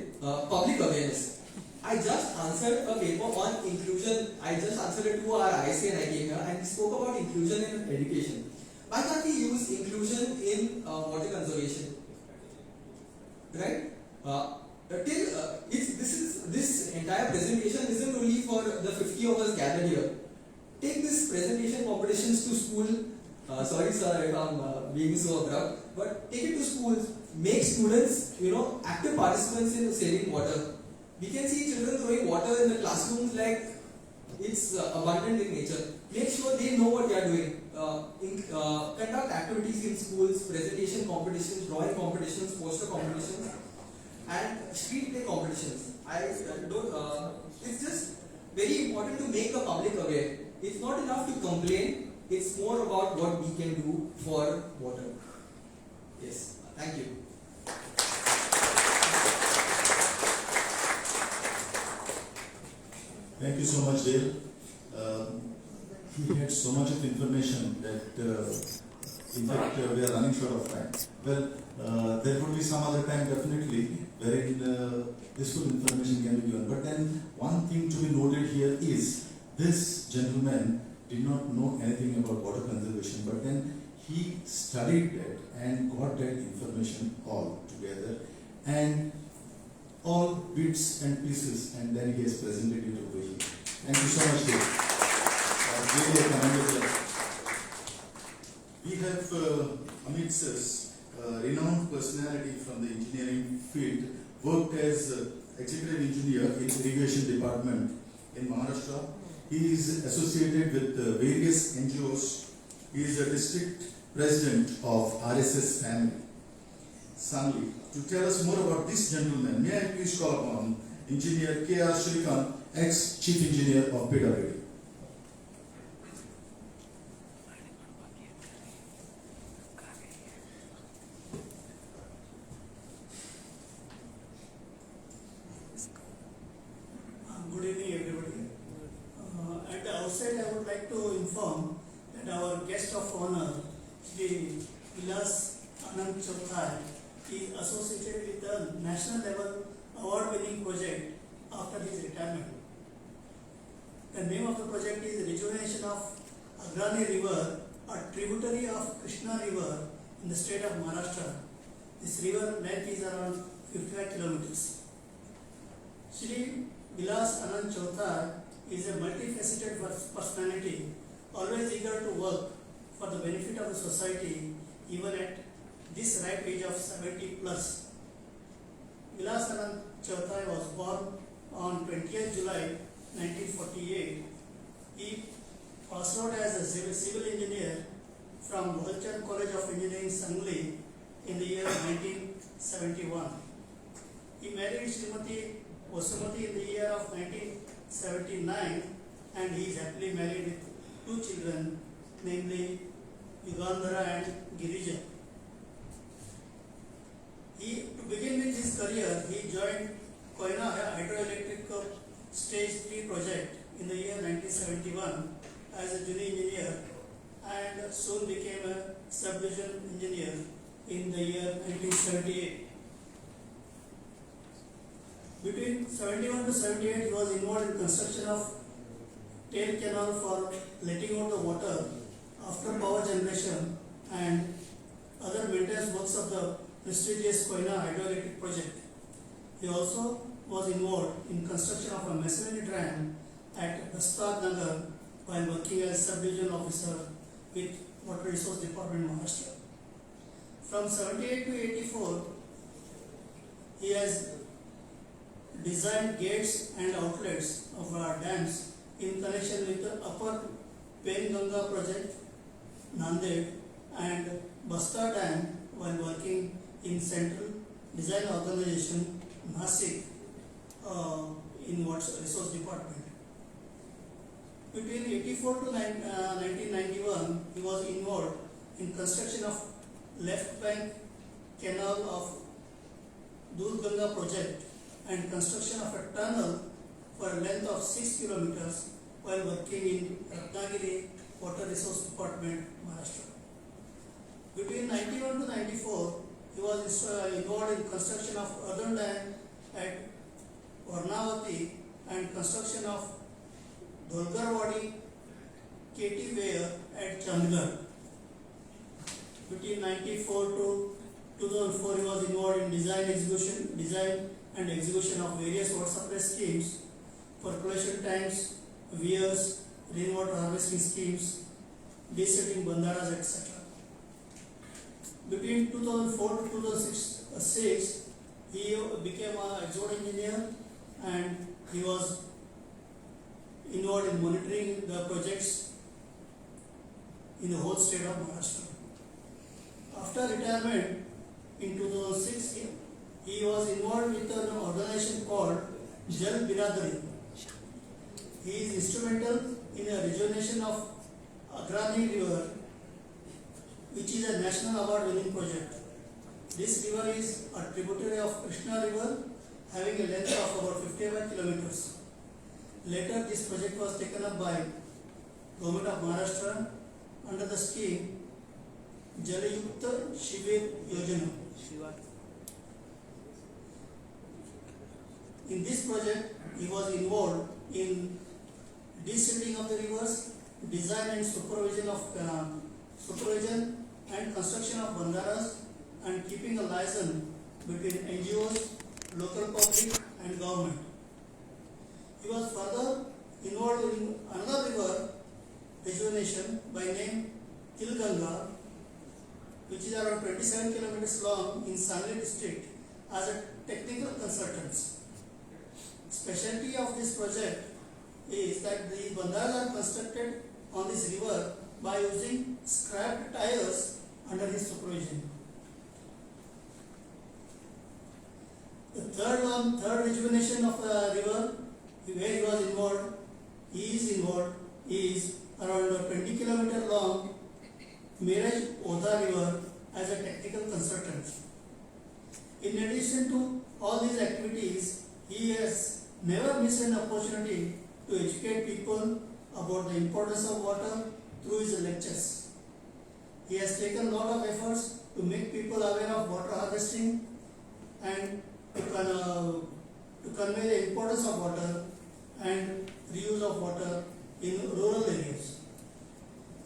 Public awareness. I just answered a paper on inclusion. I just answered it to our IC and I came here and we spoke about inclusion in education. Why can't we use inclusion in water conservation? Right? This entire presentation isn't only for the 50 of us gathered here. Take this presentation competitions to school. Sorry sir if I'm being so abrupt, but take it to schools. Make students, active participants in saving water. We can see children throwing water in the classrooms like it's abundant in nature. Make sure they know what they are doing. Conduct activities in schools, presentation competitions, drawing competitions, poster competitions, and street play competitions. It's just very important to make the public aware. It's not enough to complain. It's more about what we can do for water. Yes. Thank you. Thank you so much, Dale. He had so much of information that, in fact, we are running short of time. Well, there would be some other time definitely wherein this full information can be given. But then one thing to be noted here is this gentleman did not know anything about water conservation, but then he studied that and got that information all together and all bits and pieces, and then he has presented it over here. Thank you so much, Dave. Really a commendable. We have amidst us a renowned personality from the engineering field, worked as executive engineer in Irrigation department in Maharashtra. He is associated with various NGOs. He is a district president of RSS family, Sangli. To tell us more about this gentleman, may I please call upon Engineer K.R. Shrikant, ex-Chief Engineer of PWD. Good evening, everybody. At the outset, I would like to inform that our guest of honor, Shri Vilas Anand Chothai, is associated with the national level award-winning project after his retirement. The name of the project is Rejuvenation of Agrani River, a tributary of Krishna River in the state of Maharashtra. This river length is around 55 kilometers. Shri Vilas Anand Chothai is a multifaceted personality, always eager to work for the benefit of the society, even at this ripe age of 70 plus. Vilas Anand Chothai was born on 20th July 1948. He passed out as a civil engineer from Mulching College of Engineering, Sangli in the year 1971. He married Srimati Vasumati in the year of 1979, and he is happily married with 2 children, namely Yugandhara and Girija. To begin with his career, he joined Koina Hydroelectric Stage 3 project in the year 1971 as a junior engineer and soon became a subdivision engineer in the year 1978. Between 71 to 78, he was involved in construction of tail canal for letting out the water after power generation and other maintenance works of the prestigious Koina hydroelectric project. He also was involved in construction of a masonry dam at Bastad Nagar while working as subdivision officer with Water Resource Department, Maharashtra. From 78 to 84, he has designed gates and outlets of our dams in connection with the Upper Penganga project, Nanded, and Basta Dam while working in Central Design Organization, Nasik, in Water Resource Department. Between 84 to 1991, he was involved in construction of left bank canal of Dudganga project and construction of a tunnel for a length of 6 kilometers while working in Ratnagiri Water Resource Department, Maharashtra. Between 91 to 94, he was involved in construction of earthen dam at Ornavati and construction of Dholgarwadi KT Weir at Chandgarh. Between 94 to 2004, he was involved in design and execution of various water supply schemes, percolation tanks, weirs, rainwater harvesting schemes, desetting bandaras, etc. Between 2004 to 2006, he became an export engineer and he was involved in monitoring the projects in the whole state of Maharashtra. After retirement in 2006, he was involved with an organization called Jal Biradari. He is instrumental in the rejuvenation of Agrani River, which is a national award winning project. This river is a tributary of Krishna River, having a length of about 55 kilometers. Later, this project was taken up by Government of Maharashtra under the scheme Jalayukta Shivir Yojana. In this project, he was involved in desilting of the rivers, design and supervision and construction of bandaras, and keeping a liaison between NGOs, local public and government. He was further involved in another river rejuvenation by name Tilganga, which is around 27 kilometers long in Sangli district, as a technical consultant. Specialty of this project is that the bandaras are constructed on this river by using scrapped tires under his supervision. The third rejuvenation of the river where he was involved, is around 20 kilometer long Miraj Oda River as a technical consultant. In addition to all these activities, he has never missed an opportunity to educate people about the importance of water through his lectures. He has taken a lot of efforts to make people aware of water harvesting and to convey the importance of water and reuse of water in rural areas.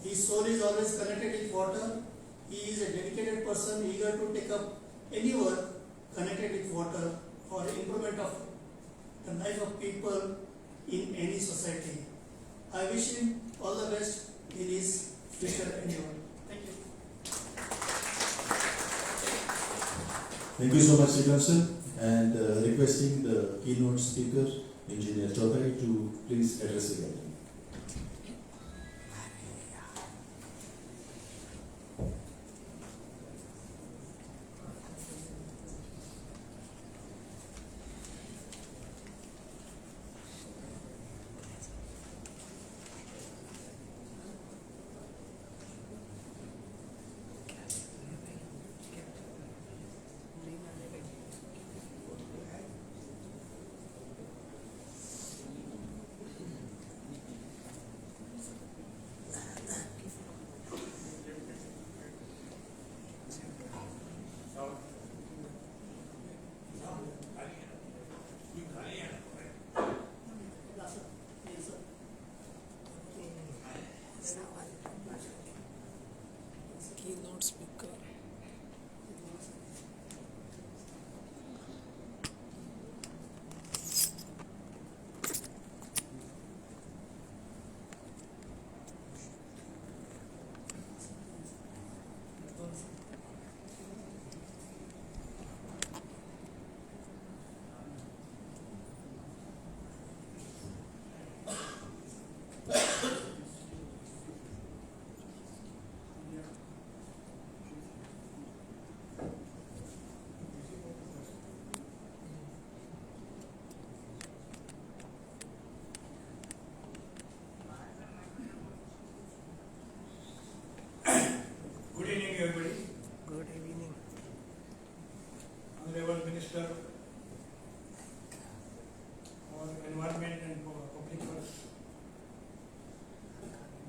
His soul is always connected with water. He is a dedicated person eager to take up any work connected with water for improvement of the life of people in any society. I wish him all the best in his future endeavor. Thank you. Thank you so much, Sri sir. And requesting the keynote speaker, Engineer Chaudhary, to please address the gathering. Keynote speaker. Good evening, everybody. Good evening. Honorable Minister for Environment and Public Works,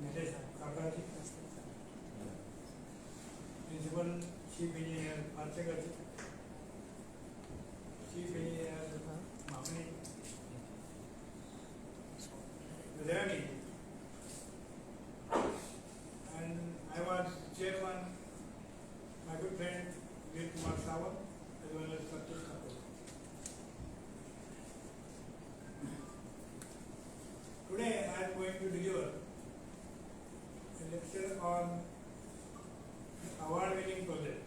Nilesh Cabral Present, Principal Chief Engineer Archegati, Chief Engineer Mamani, my good friend Veer Kumar Sawant as well as Satish Kapoor. Today I am going to deliver a lecture on award-winning project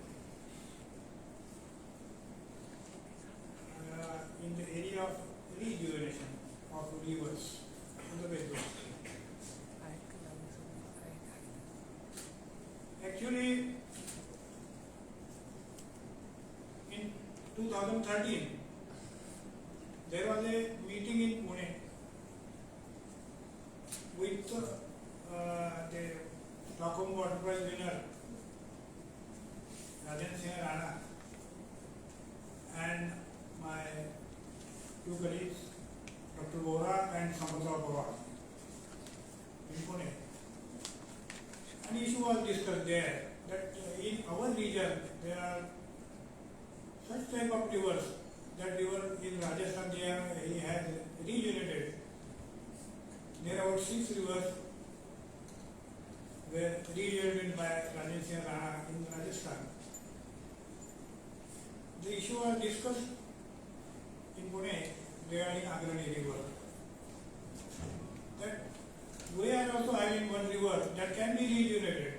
in the area of rejuvenation of rivers in the West Bengal. Actually, in 2013, there was a meeting in Pune with the Stockholm Water Prize winner Rajan Singh Rana and my two colleagues, Dr. Goan and Sampath Goan in Pune. An issue was discussed there that in our region there are such type of rivers. That river in Rajasthan he has regenerated. There are about 6 rivers were regenerated by Rajan Singh Rana in Rajasthan. The issue was discussed in Pune regarding Agrani river. That we are also having one river that can be regenerated.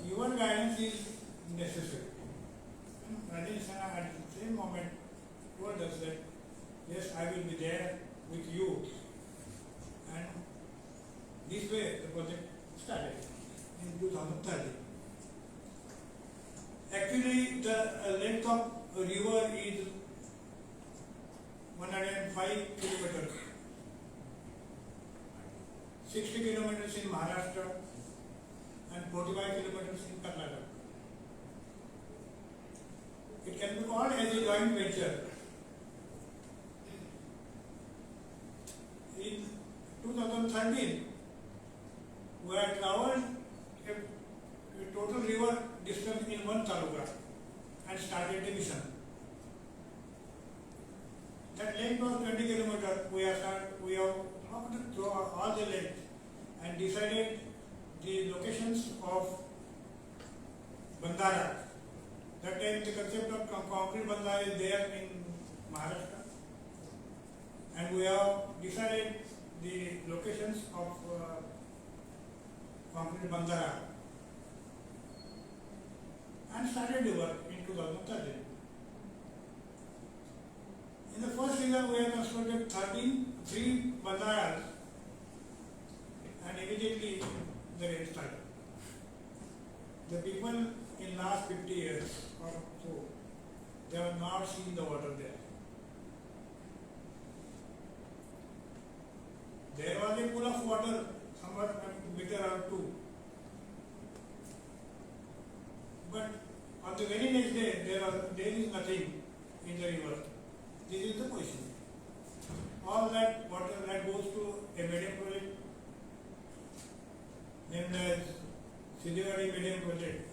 Your guidance is necessary. Rajesh Sana at the same moment told us that yes, I will be there with you, and this way the project started in 2013. Actually, the length of a river is 105 kilometers. 60 kilometers in Maharashtra and 45 kilometers in Karnataka. It can be called as a joint venture. In 2013, we had traveled a total river distance in one taluka and started the mission. That length was 20 kilometers. We have walked through all the length and decided the locations of Bandara. That time the concept of concrete Bandara is there in Maharashtra, and we have decided the locations of concrete Bandara and started the work in 2013. In the first year, we have constructed 3 bandaras, and immediately the rain started. The people in last 50 years or so, they have not seen the water there. There was a pool of water, somewhat a meter or 2. But on the very next day, there is nothing in the river. This is the question. All that water that goes to a medium project named as Siddhivadi Medium Project,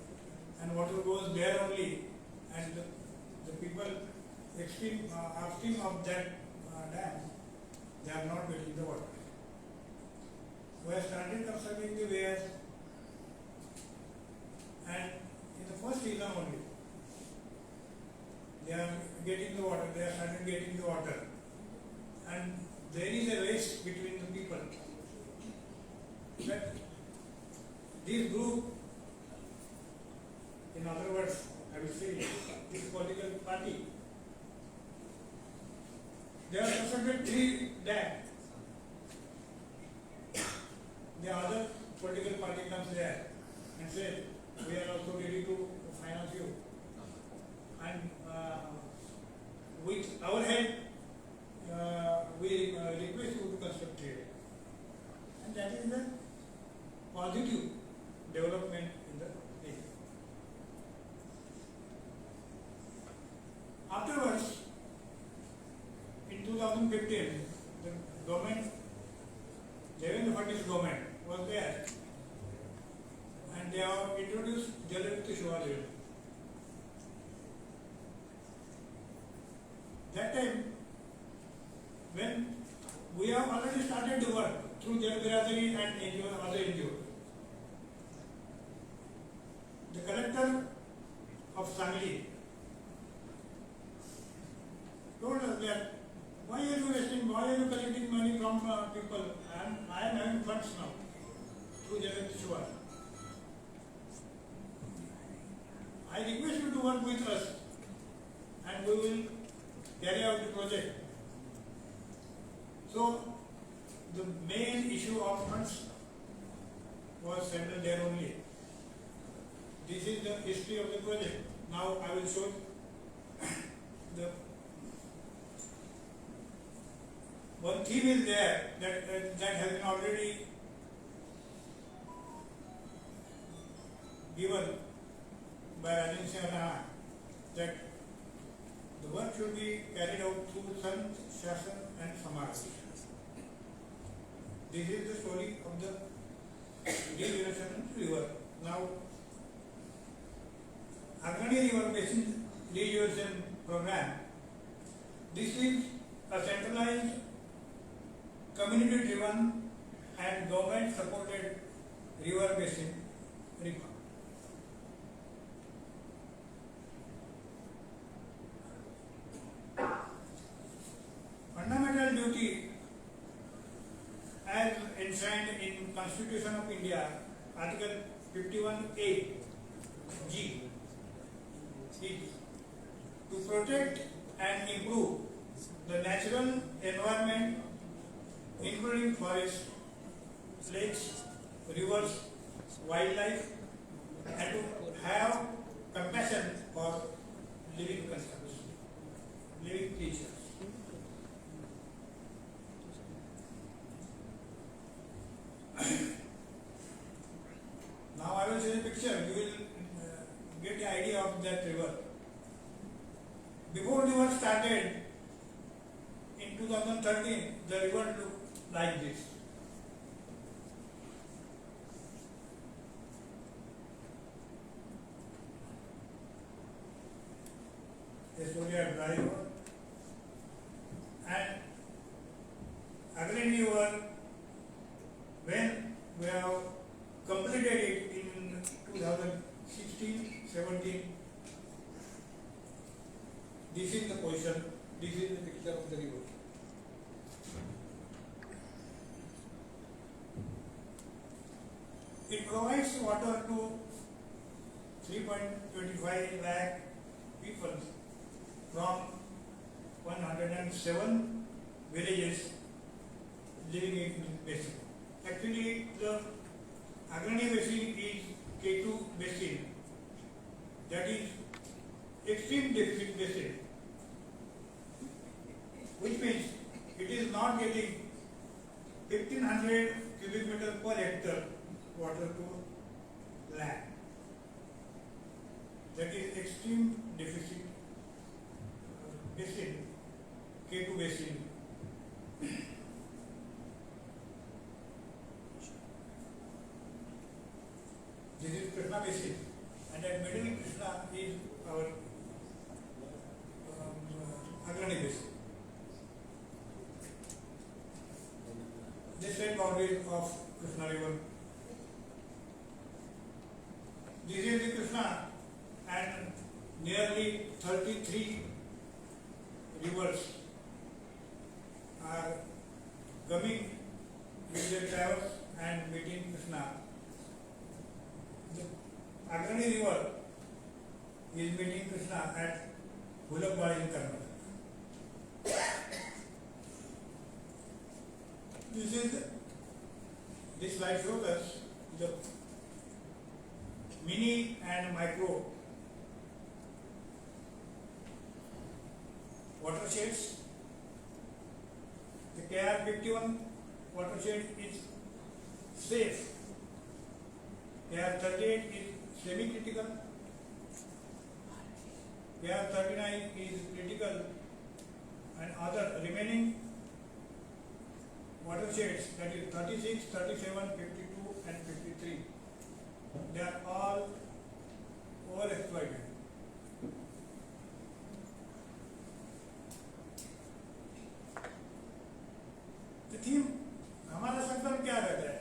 and water goes there only, and the people upstream of that dam, they are not getting the water. We have started constructing the weirs, and in the first season only, they are getting the water, they have started getting the water, and there is a race between the people. That this group, in other words, I will say, this political party, they have constructed 3 dams. The other political party comes there and says, we are also ready to finance you. And with our help, we request you to construct here. And that is the positive development in the area. Afterwards, in 2015, the government, Devendra Fadnavis government was there, and they have introduced Jalakti Shivajil. That time, when we have already started the work through Jal Biradari and NGO, other NGOs, work with us and we will carry out the project. So the main issue of funds was settled there only. This is the history of the project. Now I will show the one theme is there that has been already given by Rajan Singh Rana, that the work should be carried out through Sant, Shasan and Samaj. This is the story of the Desalination river. Now, Agrani River Basin Rejuvenation Program. This is a centralized, community-driven and government-supported river basin reform. Fundamental duty as enshrined in Constitution of India, Article 51A G, is to protect and improve the natural environment, including forests, lakes, rivers, wildlife, and to have compassion for living constructs, living creatures. Now I will show you a picture. You will get the idea of that river. Before the work started in 2013, the river looked like this. This is only a dry river. And again we were, when we have completed it in 2016-17, this is the position, this is the picture of the river. It provides water to 3.25 lakh people from 107 villages living in this basin. Actually, the Agrani basin is K2 basin, that is extreme deficit basin, which means it is not getting 1500 cubic meter per hectare water to land. That is extreme deficit basin, K2 basin. This is Krishna basin, and at middle Krishna is our Agrani basin. This is boundaries of Krishna river. This is the Krishna, and nearly 33 rivers are coming with their traverse and meeting Krishna. The Agrani river is meeting Krishna at Bulakbari in Karnataka. This slide shows us the mini and micro watersheds. The KR51 watershed is safe. KR38 is semi-critical. KR39 is critical, and other remaining watersheds, that is 36, 37, 52 and 53, they are all overexploited. The theme हमारा संकल्प क्या रहता है?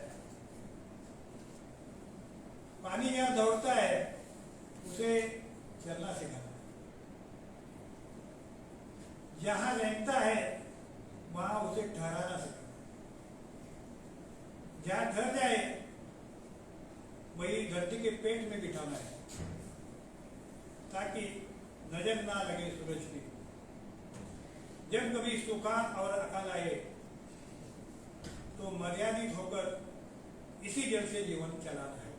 पानी यहाँ दौड़ता है, उसे चलना सिखाना। जहाँ रेंगता है, वहाँ उसे ठहराना सिखाना। जहाँ ठहर जाए, वही धरती के पेट में बिठाना है, ताकि नजर ना लगे सूरज की। जब कभी सूखा और अकाल आए तो मर्यादित होकर इसी जल से जीवन चलाना है।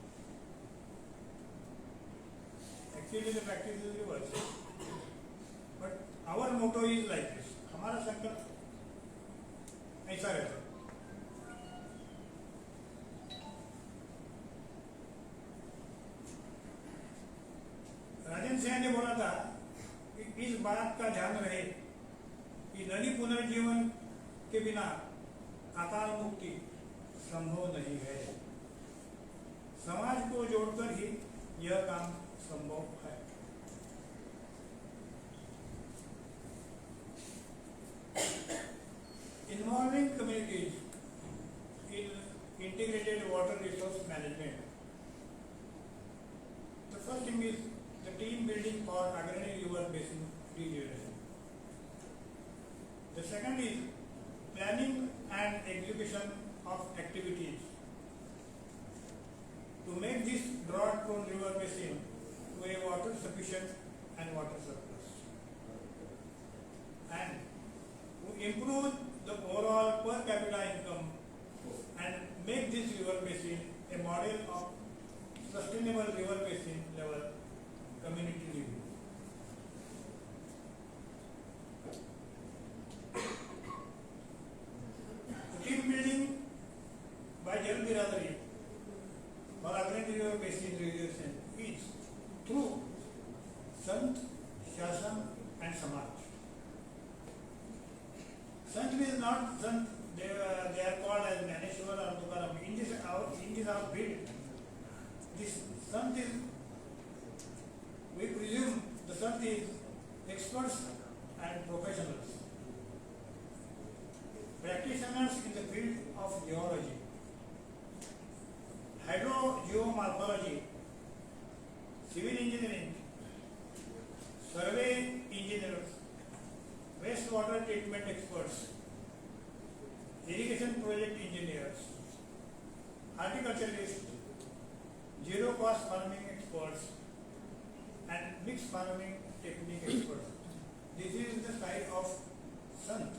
Actually the practice is reverse, but our motto is like this. हमारा संकल्प ऐसा रहता है। राजन सिंह ने बोला था कि इस बात का ध्यान रहे कि नदी पुनर्जीवन के बिना अकाल मुक्ति संभव नहीं है। समाज को जोड़कर ही यह काम संभव है। Involving communities in integrated water resource management. The first thing is the team building for agrarian river basin regeneration. The second is planning and execution of activities to make this drought-prone river basin to a water sufficient and water surplus, and to improve the overall per capita income and make this river basin a model of sustainable river basin level community living. The team building by Jal Biradari for agrarian river basin regeneration is through Sant, Shasan and Samaj. Sant is not Sant, they are called as Naneshwar or Tukaram. In this our field, this Sant is, we presume the Sant is experts and professionals, practitioners in the field of geology, hydrogeomorphology, civil engineering, survey engineers, wastewater treatment experts, irrigation project engineers, horticulturalists, zero cost farming experts, and mixed farming technique experts. This is the side of Sant.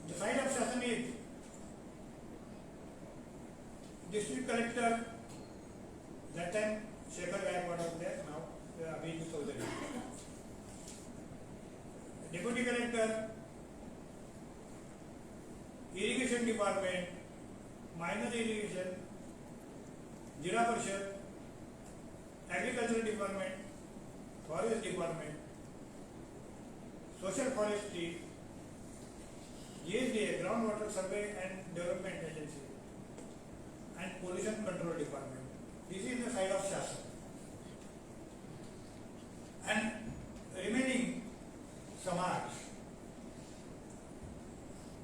The side of Shasan is district collector, that time Shekhar Gaikwad was there, now Abhijit Chaudhary. Deputy collector, irrigation department, minor irrigation, Jira Parishad, agricultural department, forest department, social forestry, GSDA, groundwater survey and development agency, and pollution control department. This is the side of Shasan. And remaining Samaj,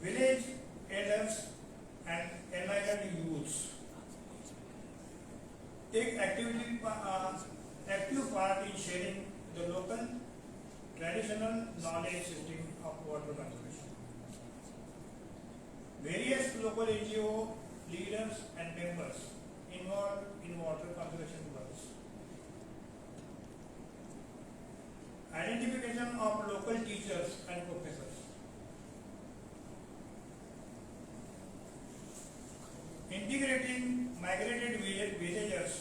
village elders and enlightened youths take active part in sharing the local traditional knowledge system of water conservation. Various local NGO leaders and members involved in water conservation works. Identification of local teachers and professors. Integrating migrated villagers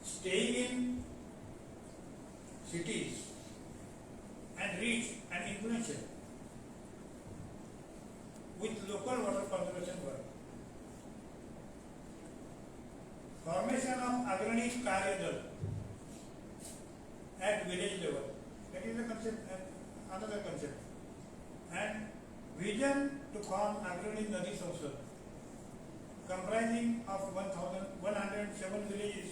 staying in cities and rich and influential with local water conservation work. Formation of agrarian Karya Dal at village level. That is the concept, another concept. And vision to form agrarian Nadi Samsad, comprising of 1,107 villages,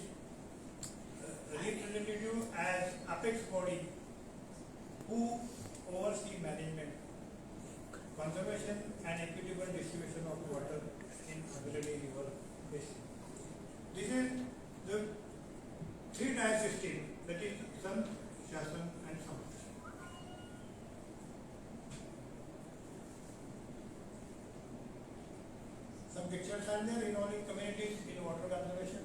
representative as apex body who oversee management, conservation and equitable distribution of water in agrarian river basin. This is the three-tier system, that is Sant, Shasan and Samaj. Some pictures are there involving communities in water conservation.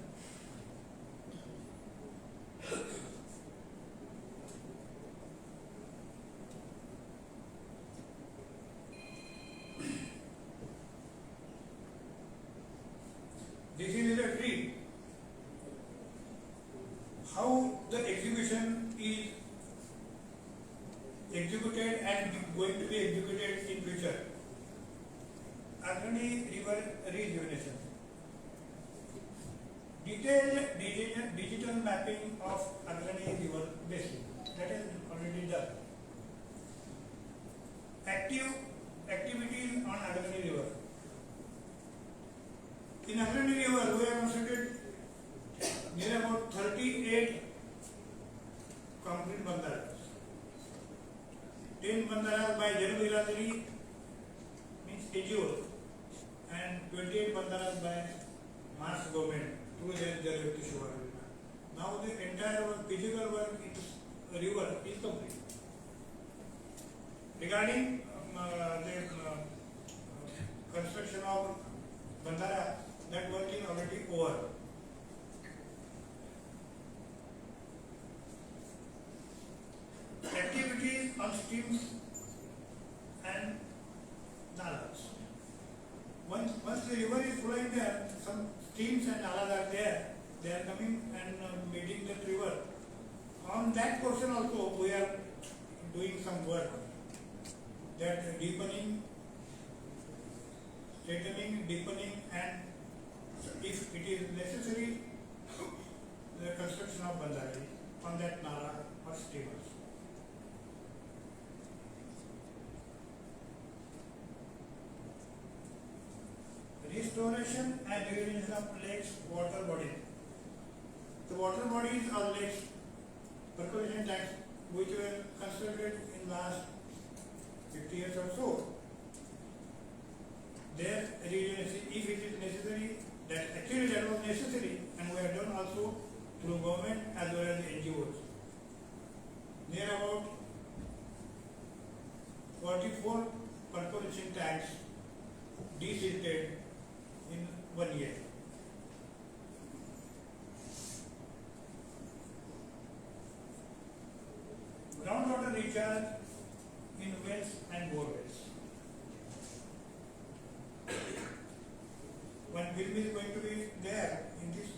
detailed digital mapping of Agrani river basin. That is already done. Activities on Agrani river. In Agrani river, we have constructed near about 38 concrete bandaras. 10 bandaras by Janubirajari, means AGO, and 28 bandaras by Mass government through their electricity. Now the entire physical work in the river is complete. Regarding the construction of bandara, that work is already over. Activities on streams and nalas. Once the river is flowing there, some streams and nalas are there. They are coming and meeting the river. On that portion also, we are doing some work. That deepening, straightening, deepening, and if it is necessary, the construction of bandari on that nala or steamers. Restoration and irrigation of lakes, water bodies. The water bodies or lakes, percolation tanks, which were constructed in last 50 years or so, their irrigation, if it is necessary, that actually that was necessary, and we have done also through government as well as NGOs. Near about 44 percolation tanks desilted in 1 year. Groundwater recharge in wells and borewells. One film is going to be there in this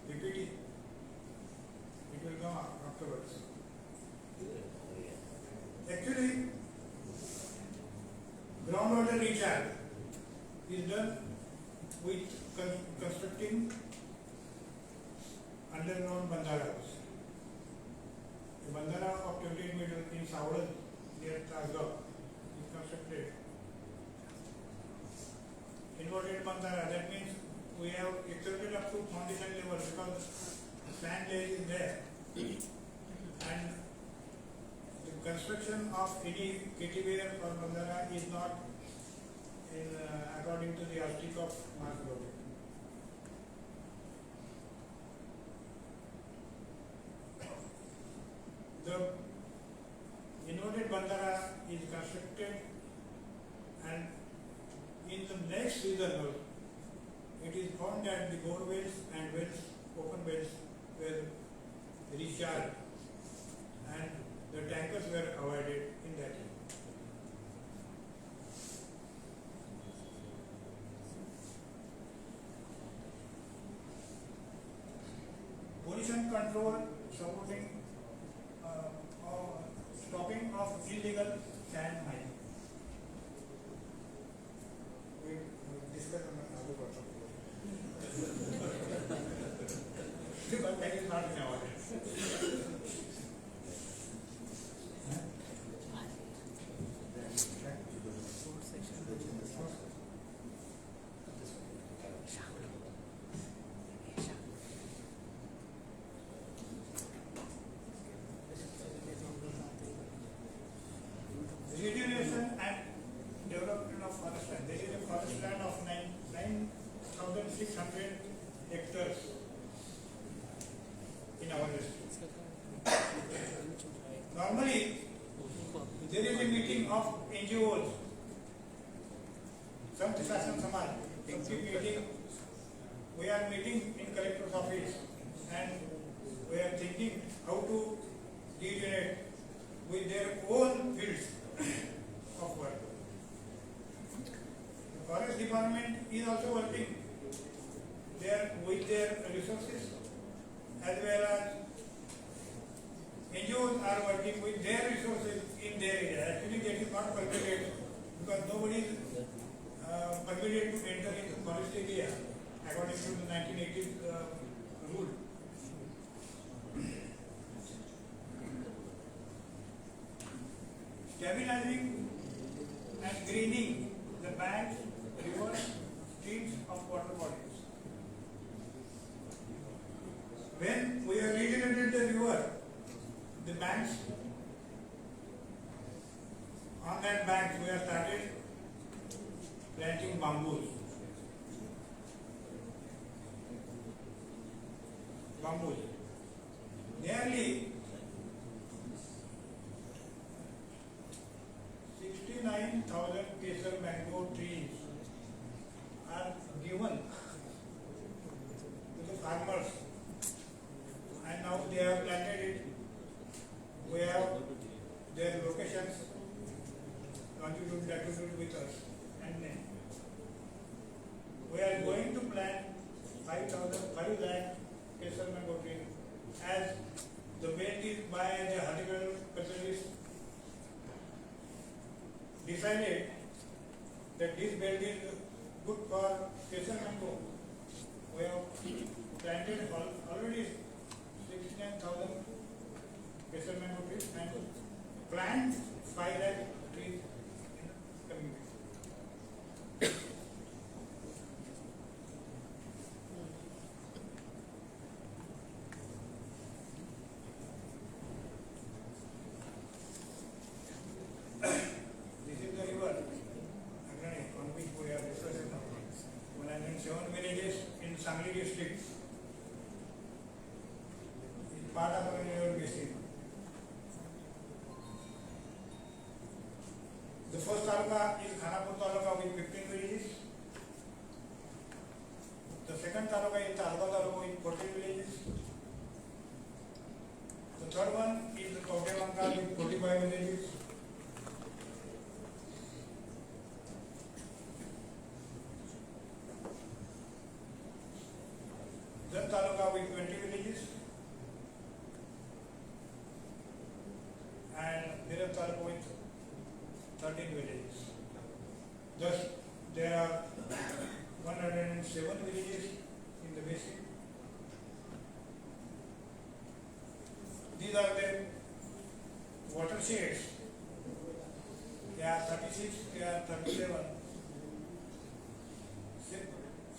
PPT. It will come afterwards. Actually, groundwater recharge is done with constructing underground bandaras. The bandara of 28 meters in Sawadan near Tasgab is constructed. Inverted bandara, that means we have extended up to foundation level because sand layer is there. And the construction of any KTVR or bandara is not in, according to the article of Mass Government. The inverted bandara is constructed, and in the next season it is found that the bore wells and wells, open wells, were recharged and the tankers were avoided in that year. Pollution control, supporting stopping of illegal sand mining. We discussed on another part. But that is not in our hands. Regeneration and development of forest land. There is a forest land of 9,600 hectares in our district. Normally, there is a meeting of NGOs, some Prashashan Samaj, meeting. We are meeting in collector's office and we are thinking how to regenerate with their own fields of work. The forest department is also working there with their resources, as well as NGOs are working with their resources in their area. Actually, that is not permitted because nobody is permitted to enter into forest area according to the 1980s rule. Stabilizing and greening the banks, rivers, streams of water bodies. When we have regenerated the river, the banks, on that banks we have started planting bamboos. Nearly 69,000 kesar mango trees are given to the farmers, and now they have planted it. We have their locations contributed with us, and we are going to plant 5 lakh kesar mango trees, as the belt is by the horticulturist decided that this belt is good for kesar mango. We have planted already 69,000 kesar mango trees and plant 5 lakh trees in coming week. This is the river on which we are discussing now. 107 villages in Sangli district. It's part of our river basin. The first taluka is Khanapur taluka with 15 villages. The second taluka is Talba taluka with 14 villages. The third one is the Kotevanka with 45 villages. Then taluka with 20 villages. And Miram taluka with 13 villages. Thus, there are 107 villages in the basin. These are the watersheds. There are 36, there are 37.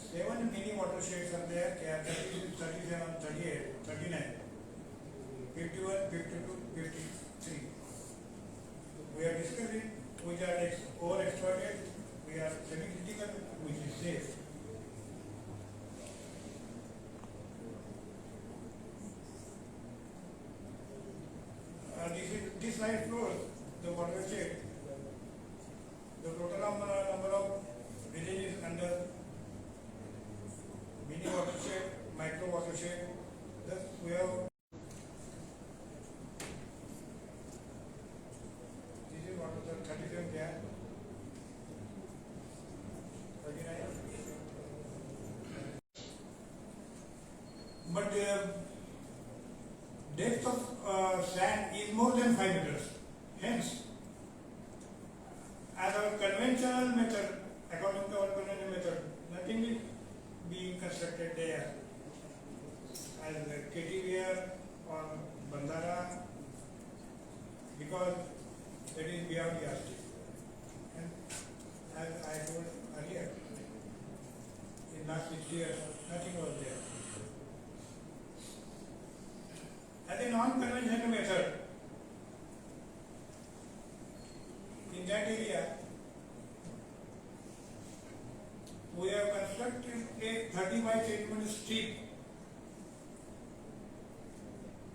7 mini watersheds are there. There are 36, 37, 38, 39, 51, 52, 53. We are discussing which are overexploited, we are semi-critical, which is safe. This slide shows the watershed, the total number of villages under mini watershed, micro watershed. Thus we have this is what is the 37 there, 39. But the depth of sand is more than 5 meters. Hence, as our conventional method, according to our conventional method, nothing is being constructed there as KTVR or Bandara, because that is beyond yardstick. And as I told earlier, in last 6 years, nothing was there. As a non-conventional method, in that area, we have constructed a 35 centimeter strip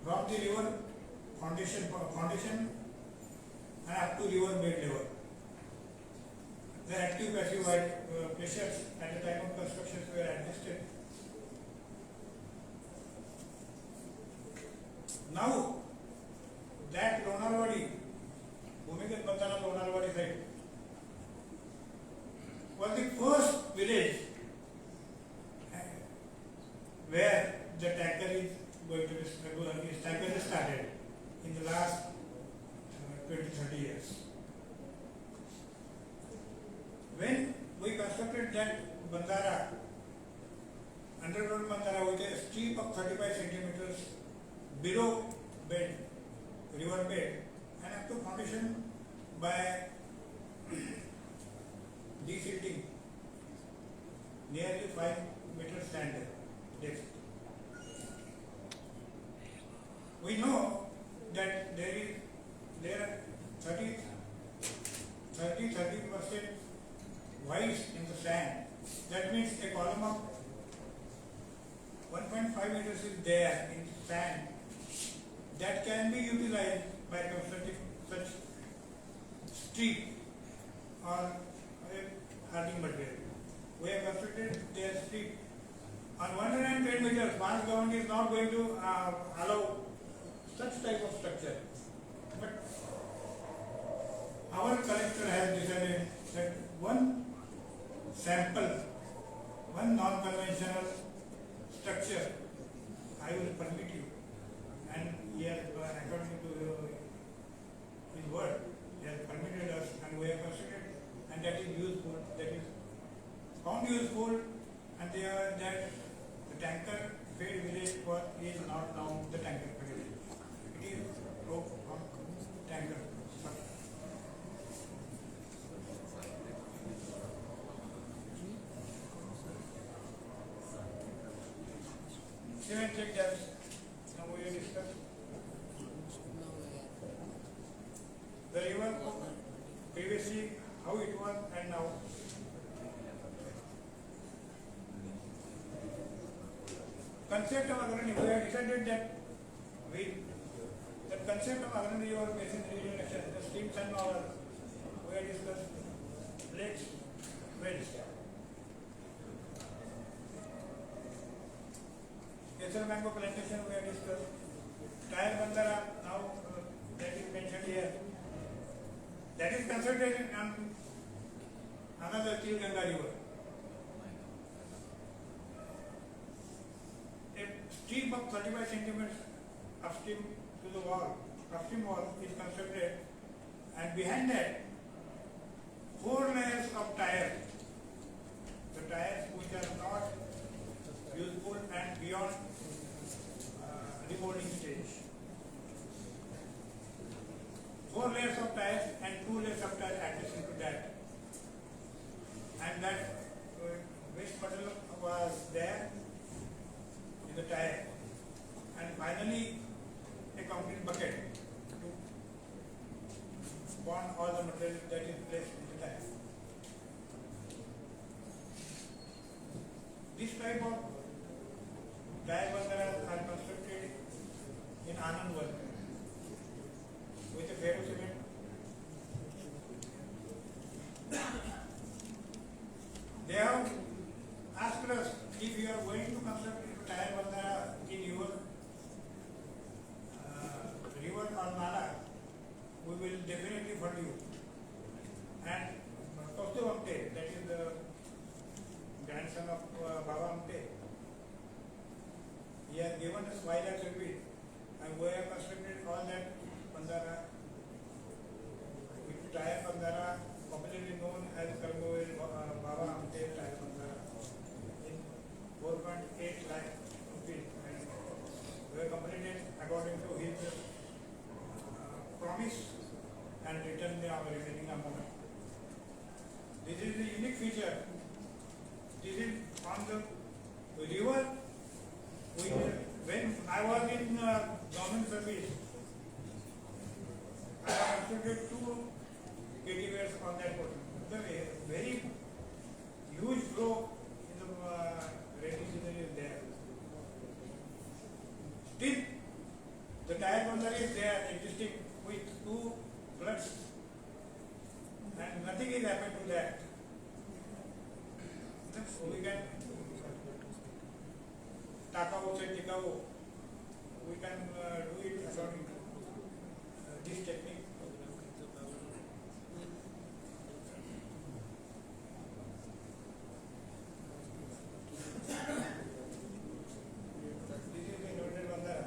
from the river foundation and up to river bed level. The active passive pressures at the time of construction were adjusted. Now, that Lonarwadi, Bhumigat Bandana Lonarwadi site, was the first village where the tanker is going to be started in the last 20-30 years. When we constructed that Bandara, underground bandara with a steep of 35 centimeters below bed, river bed, and up to foundation by desilting nearly 5 meters sand depth. We know that there are 30% whites in the sand. That means a column of 1.5 meters is there in sand that can be utilized by constructing such street or hardening material. We have constructed their street. On 110 meters, mass government is not going to allow such type of structure. But our collector has decided that one sample, one non-conventional structure, I will permit you. And he has, according to his word, he has permitted us and we have considered, and that is useful, that is found useful, and they are that the tanker fed village is not now the tanker fed village. It is tanker. Cement check dams. Now we will discuss. The river previously, how it was and now. Concept of agrarian, we have decided that the concept of agrarian river basin regeneration, the streams and all, we have discussed lakes, wells. Kesar mango plantation we have discussed. Tire bandara now that is mentioned here. That is concentrated on another Tilganga river. A stream of 35 centimeters upstream to the wall, upstream wall is constructed, and behind that 4 layers of tires. The tires which are not useful and beyond remolding stage. 4 layers of tires and 2 layers of tires adjacent to that. And that waste material was there in the tire. And finally, a concrete bucket to bond all the material that is placed in the tire. This type of tire bandaras are constructed in Anandwal with a ferro cement. They have asked us if you are going to construct a tire bandara in your river or nala, we will definitely fund you. And Kostu Amte, that is the grandson of Baba Amte, he has given us 5 lakhs rupees, and we have constructed all that bandara, which tire bandara, popularly known as Kargoil Baba Amte tire bandara, in 4.8 lakh rupees. And we have completed according to his promise and returned the remaining amount. This is the unique feature. This is on the river. When I was in government service, I constructed 2 KTVs on that portion. The very huge flow in the rainy season is there. Still, the tire bandara is there existing with 2 floods, and nothing is happened to that. So we can Takao say Tikao, we can do it according to this technique. This is the eroded bandara.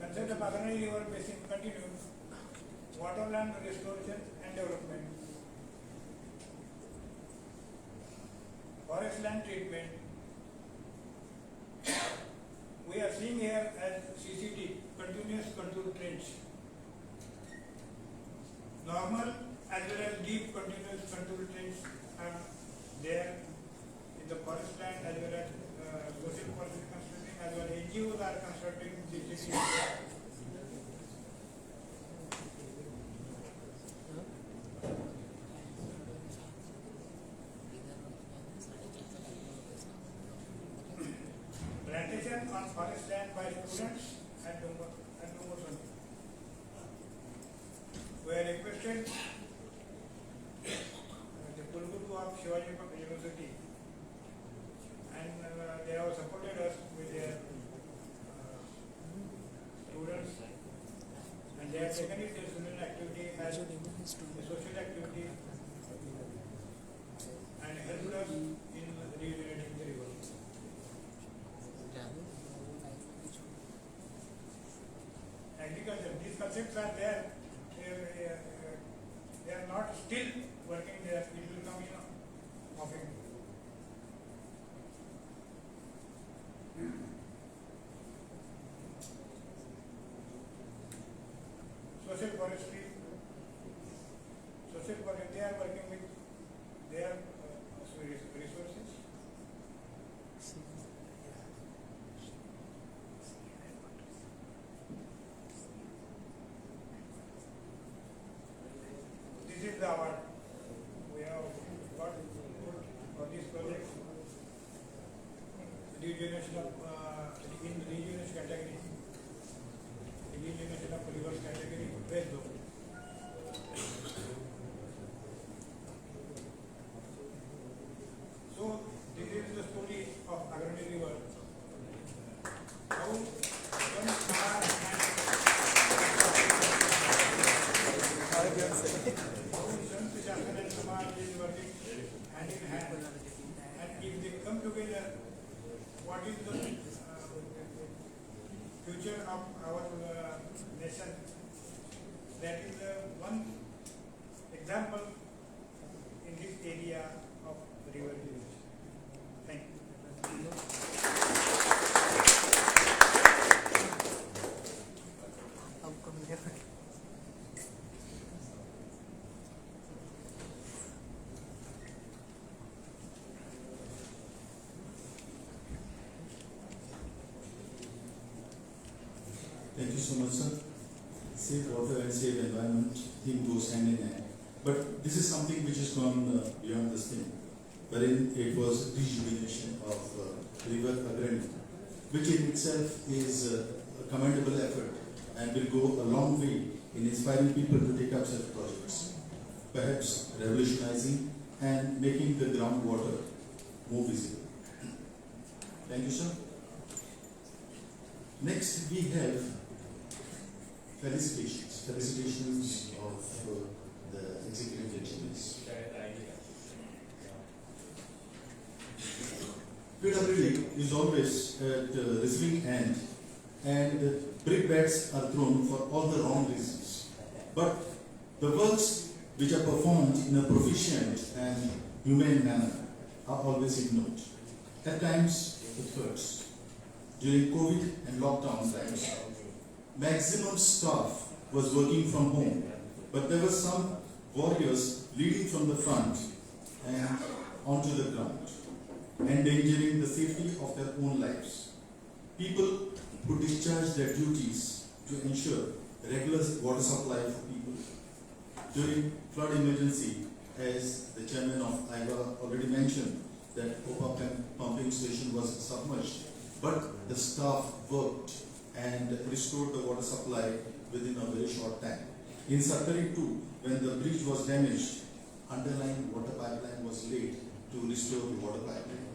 Concept of Agani river basin continues. Waterland restoration and development. forest land treatment, we are seeing here as CCT, continuous control trench. Normal as well as deep continuous control trench are there in the forest land as well as social policy constructing as well as NGOs are constructing CCT. Plantation on forest land by students and promotion. We are requested the Kulguru of Shivaji University, and they have supported us with their students, and they have taken it as student activity as a social activity and helped us in regenerating the river. Agriculture, these concepts are there. They are not still working there. It will come in offering. Social forestry. Social forestry, they are working with their resources. This is the award we have got for this project. Regeneration of in regeneration category, regeneration of rivers category, West Zone. So this is the story of Agrani River. How one star and Shastra and Samaj is working hand in hand, and if they come together, what is the future of our nation? That is one example in this area of river village. Thank you. Thank you so much, sir. Safe water and safe environment theme goes hand in hand. But this is something which has gone beyond this thing, wherein it was rejuvenation of river Agrani, which in itself is a commendable effort and will go a long way in inspiring people to take up such projects, perhaps revolutionizing and making the groundwater more visible. Thank you, sir. Next, we have felicitations. Felicitations of the executive engineers. PWD is always at the receiving end, and brick bats are thrown for all the wrong reasons. But the works which are performed in a proficient and humane manner are always ignored. At times, it hurts. During COVID and lockdown times, maximum staff was working from home, but there were some warriors leading from the front and onto the ground, endangering the safety of their own lives. People who discharge their duties to ensure regular water supply for people. During flood emergency, as the chairman of IVA already mentioned, that Opa pumping station was submerged, but the staff worked and restored the water supply within a very short time. In Sattari too, when the bridge was damaged, underlying water pipeline was laid to restore the water pipeline.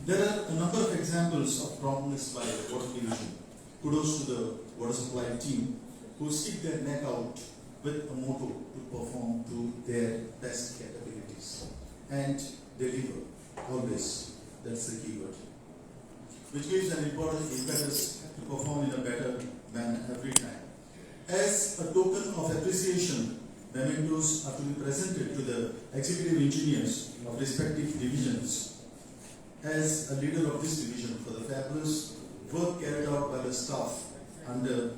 There are a number of examples of promptness by the water division. Kudos to the water supply team who stick their neck out with a motto to perform to their best capabilities and deliver always. That's the key word, which gives an important impetus to perform in a better manner every time. As a token of appreciation, mementos are to be presented to the executive engineers of respective divisions. As a leader of this division for the fabulous work carried out by the staff under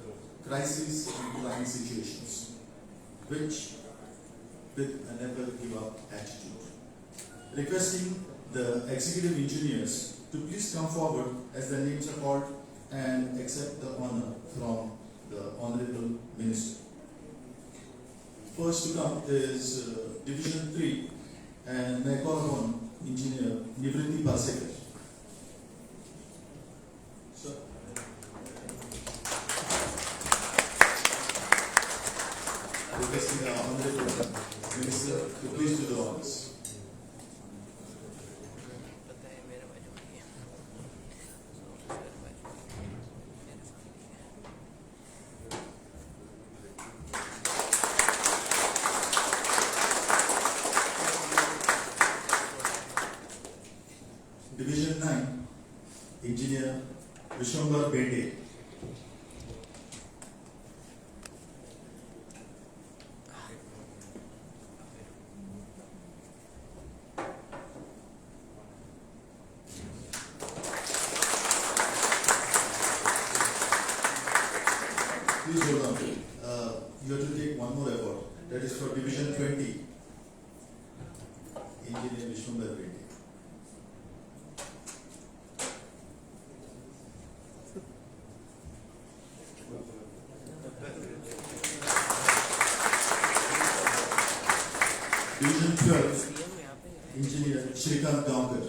crisis and trying situations, which with a never give up attitude. Requesting the executive engineers to please come forward as their names are called and accept the honor from the Honorable Minister. First to come is Division 3, and may I call upon Engineer Nivritti Pasekar. Sir. Requesting the Honorable Minister to please do the honors. Division 9, Engineer Vishwambar Bende. Please hold on. You have to take one more award. That is for Division 20, Engineer Vishwambar Bende. Division 12, Engineer Shrikant Gaonkar.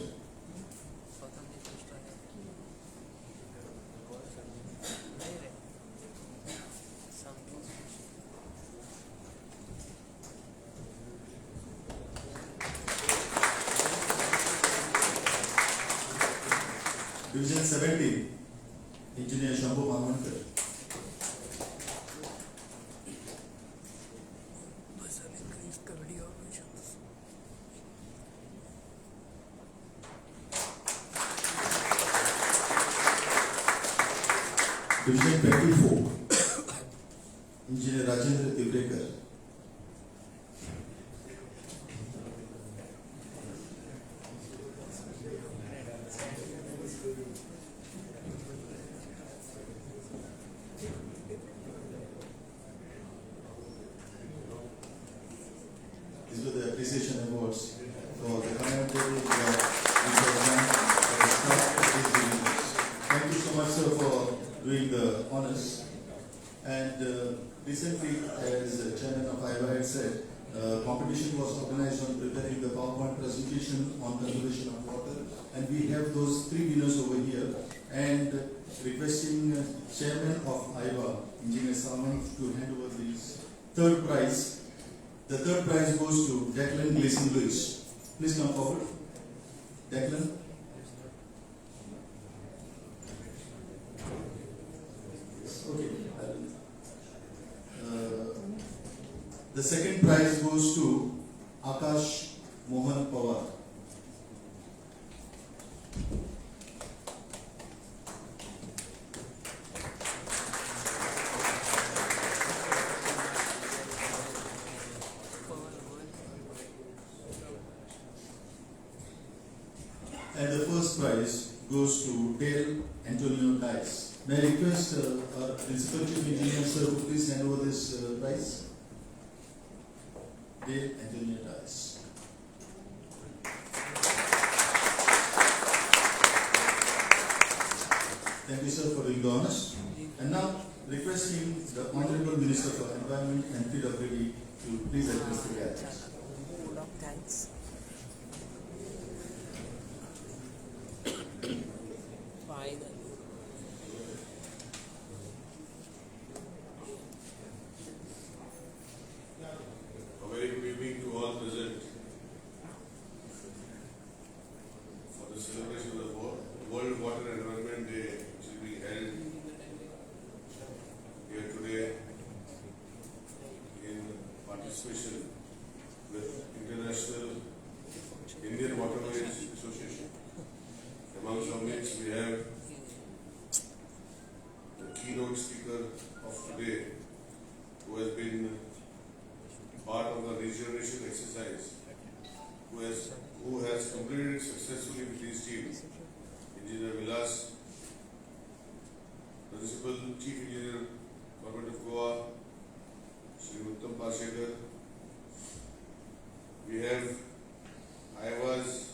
Division 17, Engineer Shambhu Manvankar. Division 24, Engineer Rajendra Tivrekar. These were the appreciation awards for the commendable job which was done by the staff of these divisions. Thank you so much, sir, for doing the honors. And recently, as Chairman of IVA had said, competition was organized on preparing the PowerPoint presentation on conservation of water, and we have those 3 winners over here. And requesting Chairman of IVA, Engineer Salman, to hand over this third prize. The third prize goes to Declan Gleason Lewis. Please come forward. Declan. Okay. The second prize goes to Akash Mohan Pawar. And the first prize goes to Dale Antonio Dice. May I request our Principal Chief Engineer, sir, to please hand over this prize? Dale Antonio Dice. Thank you, sir, for doing the honors. And now, requesting the Honorable Minister for Environment and PWD to please address the gathering. Thanks. A very good evening to all present for the celebration of the World Water and Environment Day, which is being held here today in participation with International Indian Waterways Association. Amongst which we have the keynote speaker of today, who has been part of the regeneration exercise, who completed it successfully with his team. Engineer Vilas, Principal Chief Engineer, Government of Goa, Shri Uttam Parshekar. We have Iowa's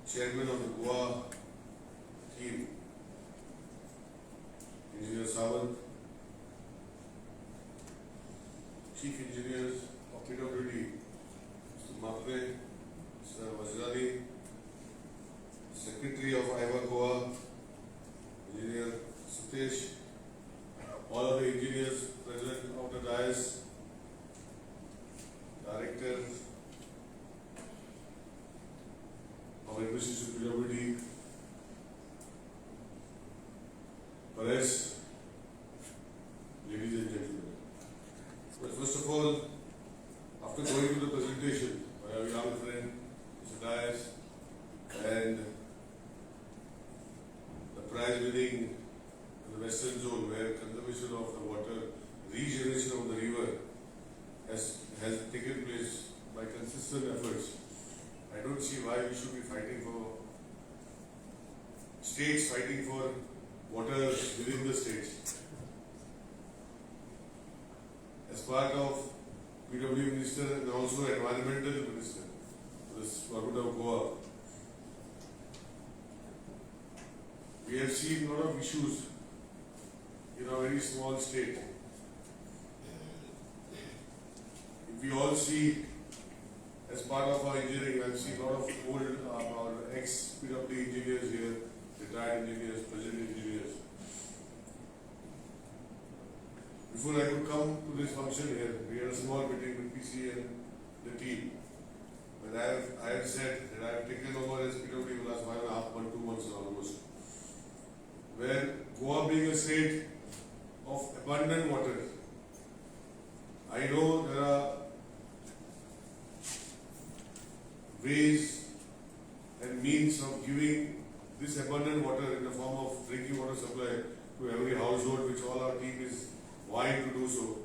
Chairman of the Goa team, Engineer Sawant, Chief Engineers of PWD, Mr. Mapre, Mr. Vajrani, Secretary of Iowa Goa, Engineer Sutesh, all of the engineers present of the dais, Director of Administration PWD, press, ladies and gentlemen. But first of all, after going to the presentation by our young friend, Mr. Dias, and the prize winning in the Western Zone, where conservation of the water, regeneration of the river has taken place by consistent efforts, I don't see why we should be fighting for states fighting for water within the states. As part of PWD Minister and also Environmental Minister, this Government of Goa, we have seen a lot of issues in a very small state. If we all see, as part of our engineering, I've seen a lot of old or ex-PWD engineers here, retired engineers, present engineers. Before I could come to this function here, we had a small meeting with PC and the team. But I have said that I have taken over as PWD for the last 1.5 months almost. Where Goa being a state of abundant water, I know there are ways and means of giving this abundant water in the form of drinking water supply to every household, which all our team is vying to do so.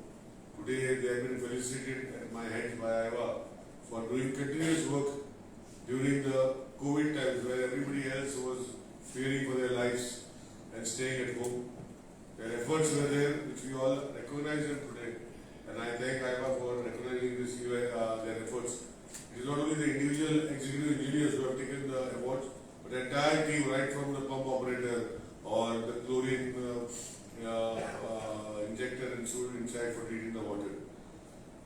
Today they have been felicitated at my head by Iowa for doing continuous work during the COVID times where everybody else was fearing for their lives and staying at home. Their efforts were there, which we all recognize them today. And I thank Iowa for recognizing their efforts. It is not only the individual executive engineers who have taken the awards, but the entire team, right from the pump operator or the chlorine injector and so inside for treating the water.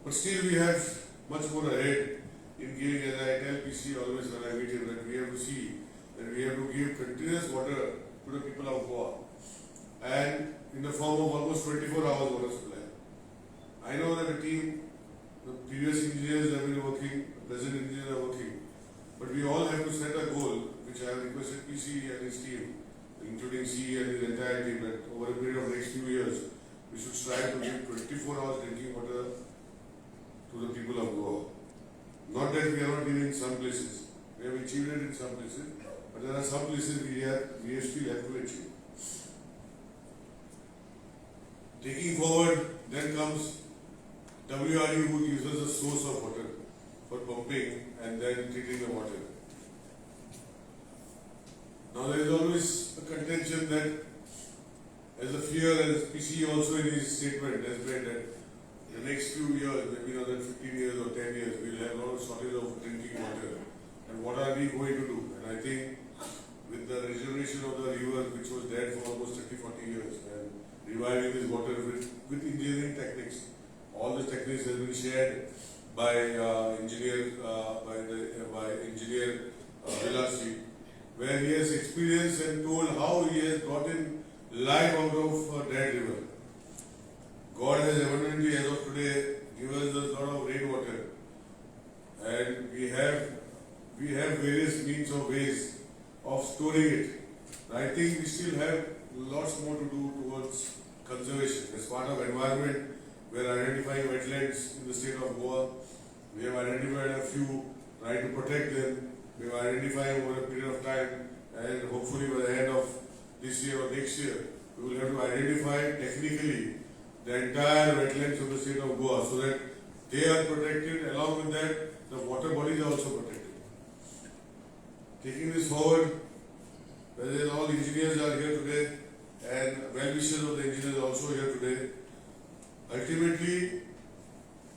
But still we have much more ahead in giving, as I tell PC always when I meet him, that we have to see that we have to give continuous water to the people of Goa, and in the form of almost 24 hours water supply. I know that the team, the previous engineers have been working, the present engineers are working, but we all have to set a goal, which I have requested PC and his team, including CE and his entire team, that over a period of next few years, we should strive to give 24 hours drinking water to the people of Goa. Not that we are not giving some places, we have achieved it in some places, but there are some places we still have to achieve. Taking forward, then comes WRU, who gives us a source of water for pumping and then treating the water. Now there is always a contention that, as a fear, as PC also in his statement has made, that the next few years, maybe another 15 years or 10 years, we will have a lot of shortage of drinking water. And what are we going to do? And I think with the regeneration of the river, which was dead for almost 30-40 years, and reviving this water with engineering techniques, all the techniques have been shared by engineer Vilasi, where he has experienced and told how he has gotten life out of a dead river. God has abundantly, as of today, given us a lot of rainwater, and we have various means of ways of storing it. I think we still have lots more to do towards conservation. As part of environment, we are identifying wetlands in the state of Goa. We have identified a few, trying to protect them. We have identified over a period of time, and hopefully by the end of this year or next year, we will have to identify technically the entire wetlands of the state of Goa so that they are protected. Along with that, the water bodies are also protected. taking this forward, whether all engineers are here today and well-wishers of the engineers also here today. Ultimately,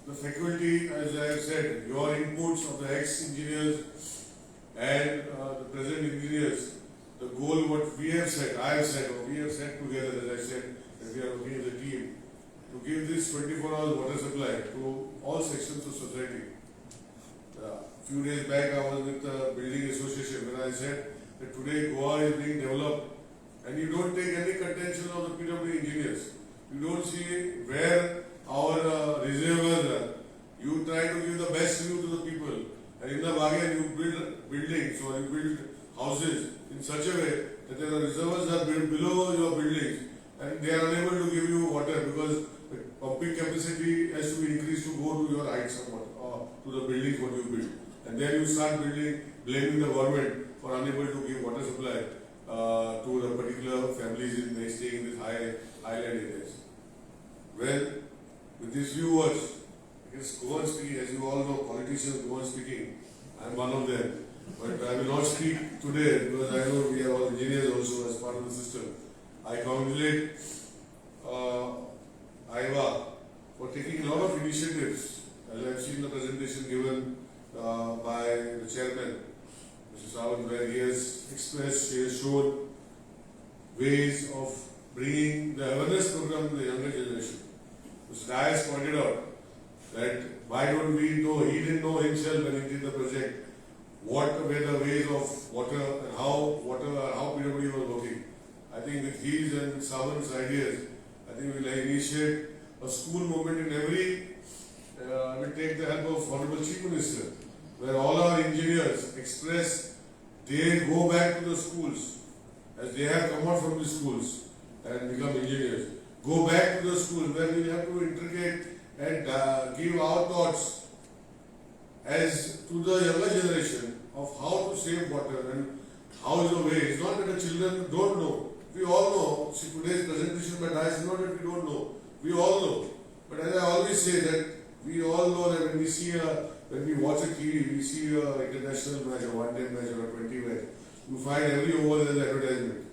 the faculty, as I have said, your inputs of the ex-engineers and the present engineers, the goal what we have set, I have said, or we have set together, as I said, that we are working as a team, to give this 24 hours water supply to all sections of society. A few days back I was with the building association where I said that today Goa is being developed and you don't take any contention of the PWD engineers. You don't see where our reservoirs are. You try to give the best view to the people. And in the bargain you build buildings or you build houses in such a way that the reservoirs are built below your buildings and they are unable to give you water because the pumping capacity has to be increased to go to your height somewhat or to the buildings what you build. And then you start blaming the government for unable to give water supply to the particular families staying in these highland areas. Well, with these few words, I guess Goan speaking, as you all know, politicians Goan speaking, I am one of them. But I will not speak today because I know we are all engineers also as part of the system. I congratulate IVA for taking a lot of initiatives, as I have seen the presentation given by the chairman, Mr. Sawant, where he has expressed, he has shown ways of bringing the awareness program to the younger generation. Mr. Dias pointed out that why don't we know, he didn't know himself when he did the project, what were the ways of water and how PWD was working. I think with his and Sawant's ideas, I think we'll initiate a school movement in every, we'll take the help of Honorable Chief Minister, where all our engineers express they go back to the schools, as they have come out from the schools and become engineers. Go back to the schools where we have to integrate and give our thoughts as to the younger generation of how to save water and how is the way. It's not that the children don't know. We all know. See, today's presentation by Dias is not that we don't know. We all know. But as I always say that we all know that when we watch a TV, we see an international match, a one-day match or a 20 match, you find every over there is advertisement.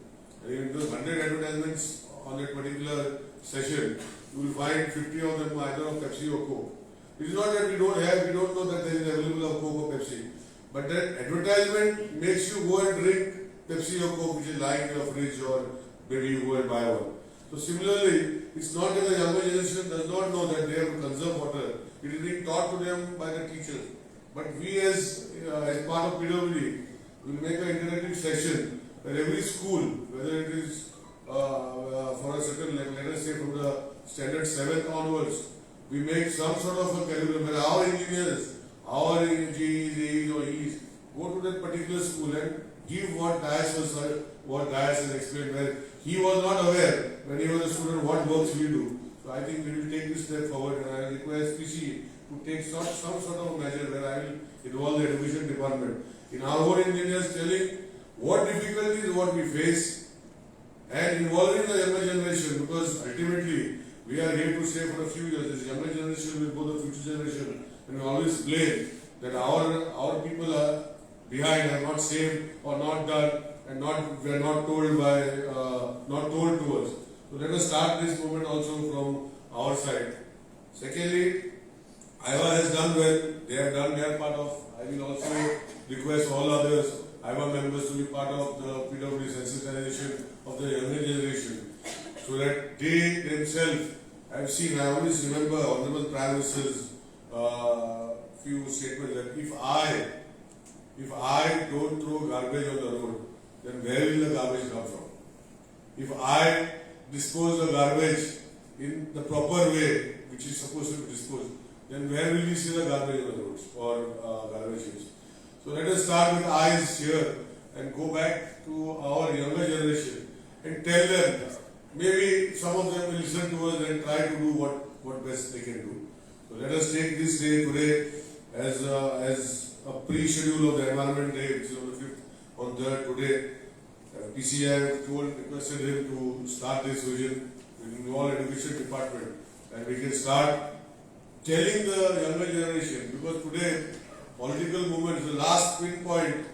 And in those 100 advertisements on a particular session, you will find 50 of them either of Pepsi or Coke. It is not that we don't know that there is available of Coke or Pepsi. But that advertisement makes you go and drink Pepsi or Coke which is lying in your fridge or maybe you go and buy one. So similarly, it's not that the younger generation does not know that they have to conserve water. It is being taught to them by the teachers. But we as part of PWD will make an interactive session where every school, whether it is for a certain, let us say from the standard 7th onwards, we make some sort of a curriculum where our engineers, our GEs, AEs or Es go to that particular school and give what Dias has explained, where he was not aware when he was a student what works we do. So I think we will take this step forward and I will request PC to take some sort of measure where I will involve the education department in our own engineers telling what difficulties what we face and involving the younger generation, because ultimately we are here to stay for a few years. This younger generation will go the future generation, and we always blame that our people are behind, have not saved or not done and were not told to us. So let us start this movement also from our side. Secondly, IVA has done well. They have done their part of. I will also request all others, IVA members, to be part of the PWD sensitization of the younger generation, so that they themselves. I always remember Honorable Prime Minister's few statements that if I don't throw garbage on the road, then where will the garbage come from? If I dispose the garbage in the proper way, which is supposed to be disposed, then where will we see the garbage on the roads or garbage heaps? So let us start with eyes here and go back to our younger generation and tell them, maybe some of them will listen to us and try to do what best they can do. So let us take this day today as a pre-schedule of the Environment Day, which is on the 5th, on 3rd today. PCI requested him to start this vision in all education department, and we can start telling the younger generation, because today political movements, the last pinpoint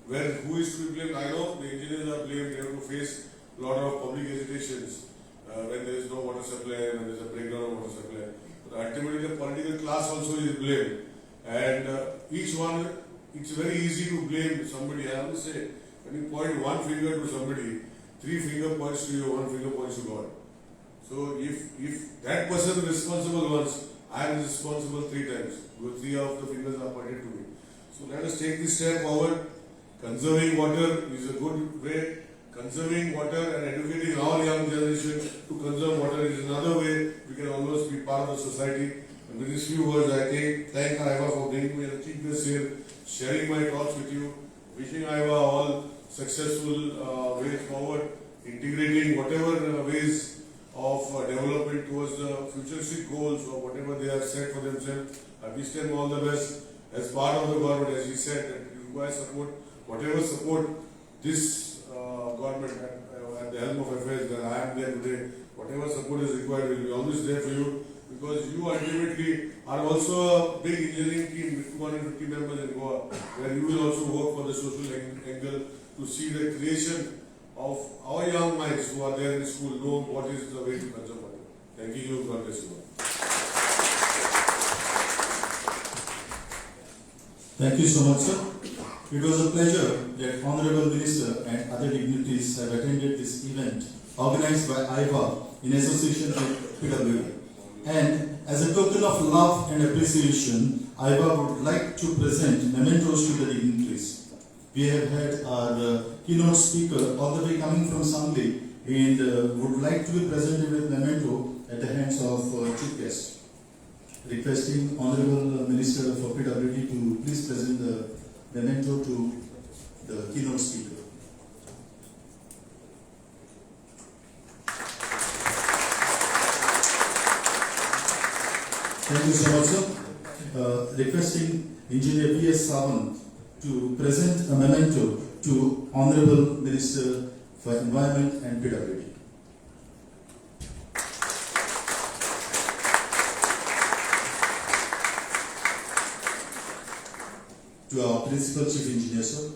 who is to be blamed? I know the engineers are blamed, they have to face a lot of public hesitations when there is no water supply, when there is a breakdown of water supply. But ultimately the political class also is blamed. And each one, it's very easy to blame somebody. I always say, when you point one finger to somebody, 3 finger points to you, 1 finger points to God. So if that person is responsible once, I am responsible 3 times, because 3 of the fingers are pointed to me. So let us take this step forward. Conserving water is a good way. Conserving water and educating our young generation to conserve water is another way we can almost be part of the society. And with these few words, I thank Aiva for bringing me as a chief guest here, sharing my thoughts with you, wishing Aiva all successful ways forward, integrating whatever ways of development towards the futuristic goals or whatever they have set for themselves. I wish them all the best. As part of the government, as he said, that it requires support, whatever support this government at the helm of affairs that I am there today, whatever support is required will be always there for you, because you ultimately are also a big engineering team with 250 members in Goa, where you will also work for the social angle to see the creation of our young minds who are there in school know what is the way to conserve water. Thank you. God bless you. Thank you so much, sir. It was a pleasure that Honorable Minister and other dignitaries have attended this event organized by IVA in association with PWD. And as a token of love and appreciation, IVA would like to present mementos to the dignitaries. We have had our keynote speaker all the way coming from Sangli and would like to be presented with memento at the hands of chief guest. Requesting Honorable Minister for PWD to please present the memento to the keynote speaker. Thank you so much, sir. Requesting Engineer P.S. Sawant to present a memento to Honorable Minister for Environment and PWD. To our Principal Chief Engineer, sir.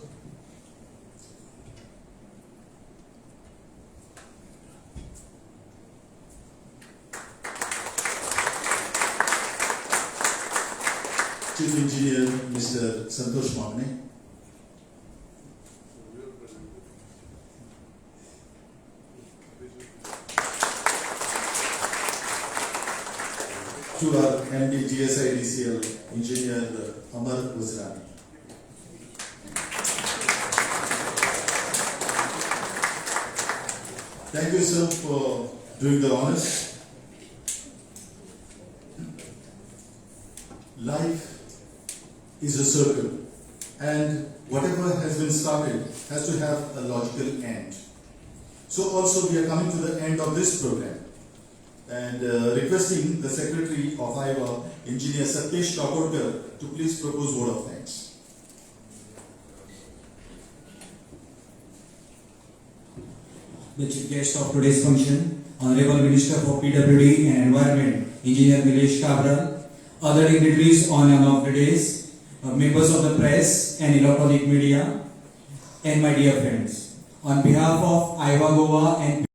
Chief Engineer Mr. Santosh Magne. To our MD GSIDCL Engineer Amar Guzrani. Thank you, sir, for doing the honors. Life is a circle, and whatever has been started has to have a logical end. So also we are coming to the end of this program, and requesting the Secretary of IVA, Engineer Satyesh Kaporkar, to please propose vote of thanks. The chief guest of today's function, Honorable Minister for PWD and Environment, Engineer Nilesh Cabral, other dignitaries on and off the days, members of the press and electronic media, and my dear friends. On behalf of IVA Goa and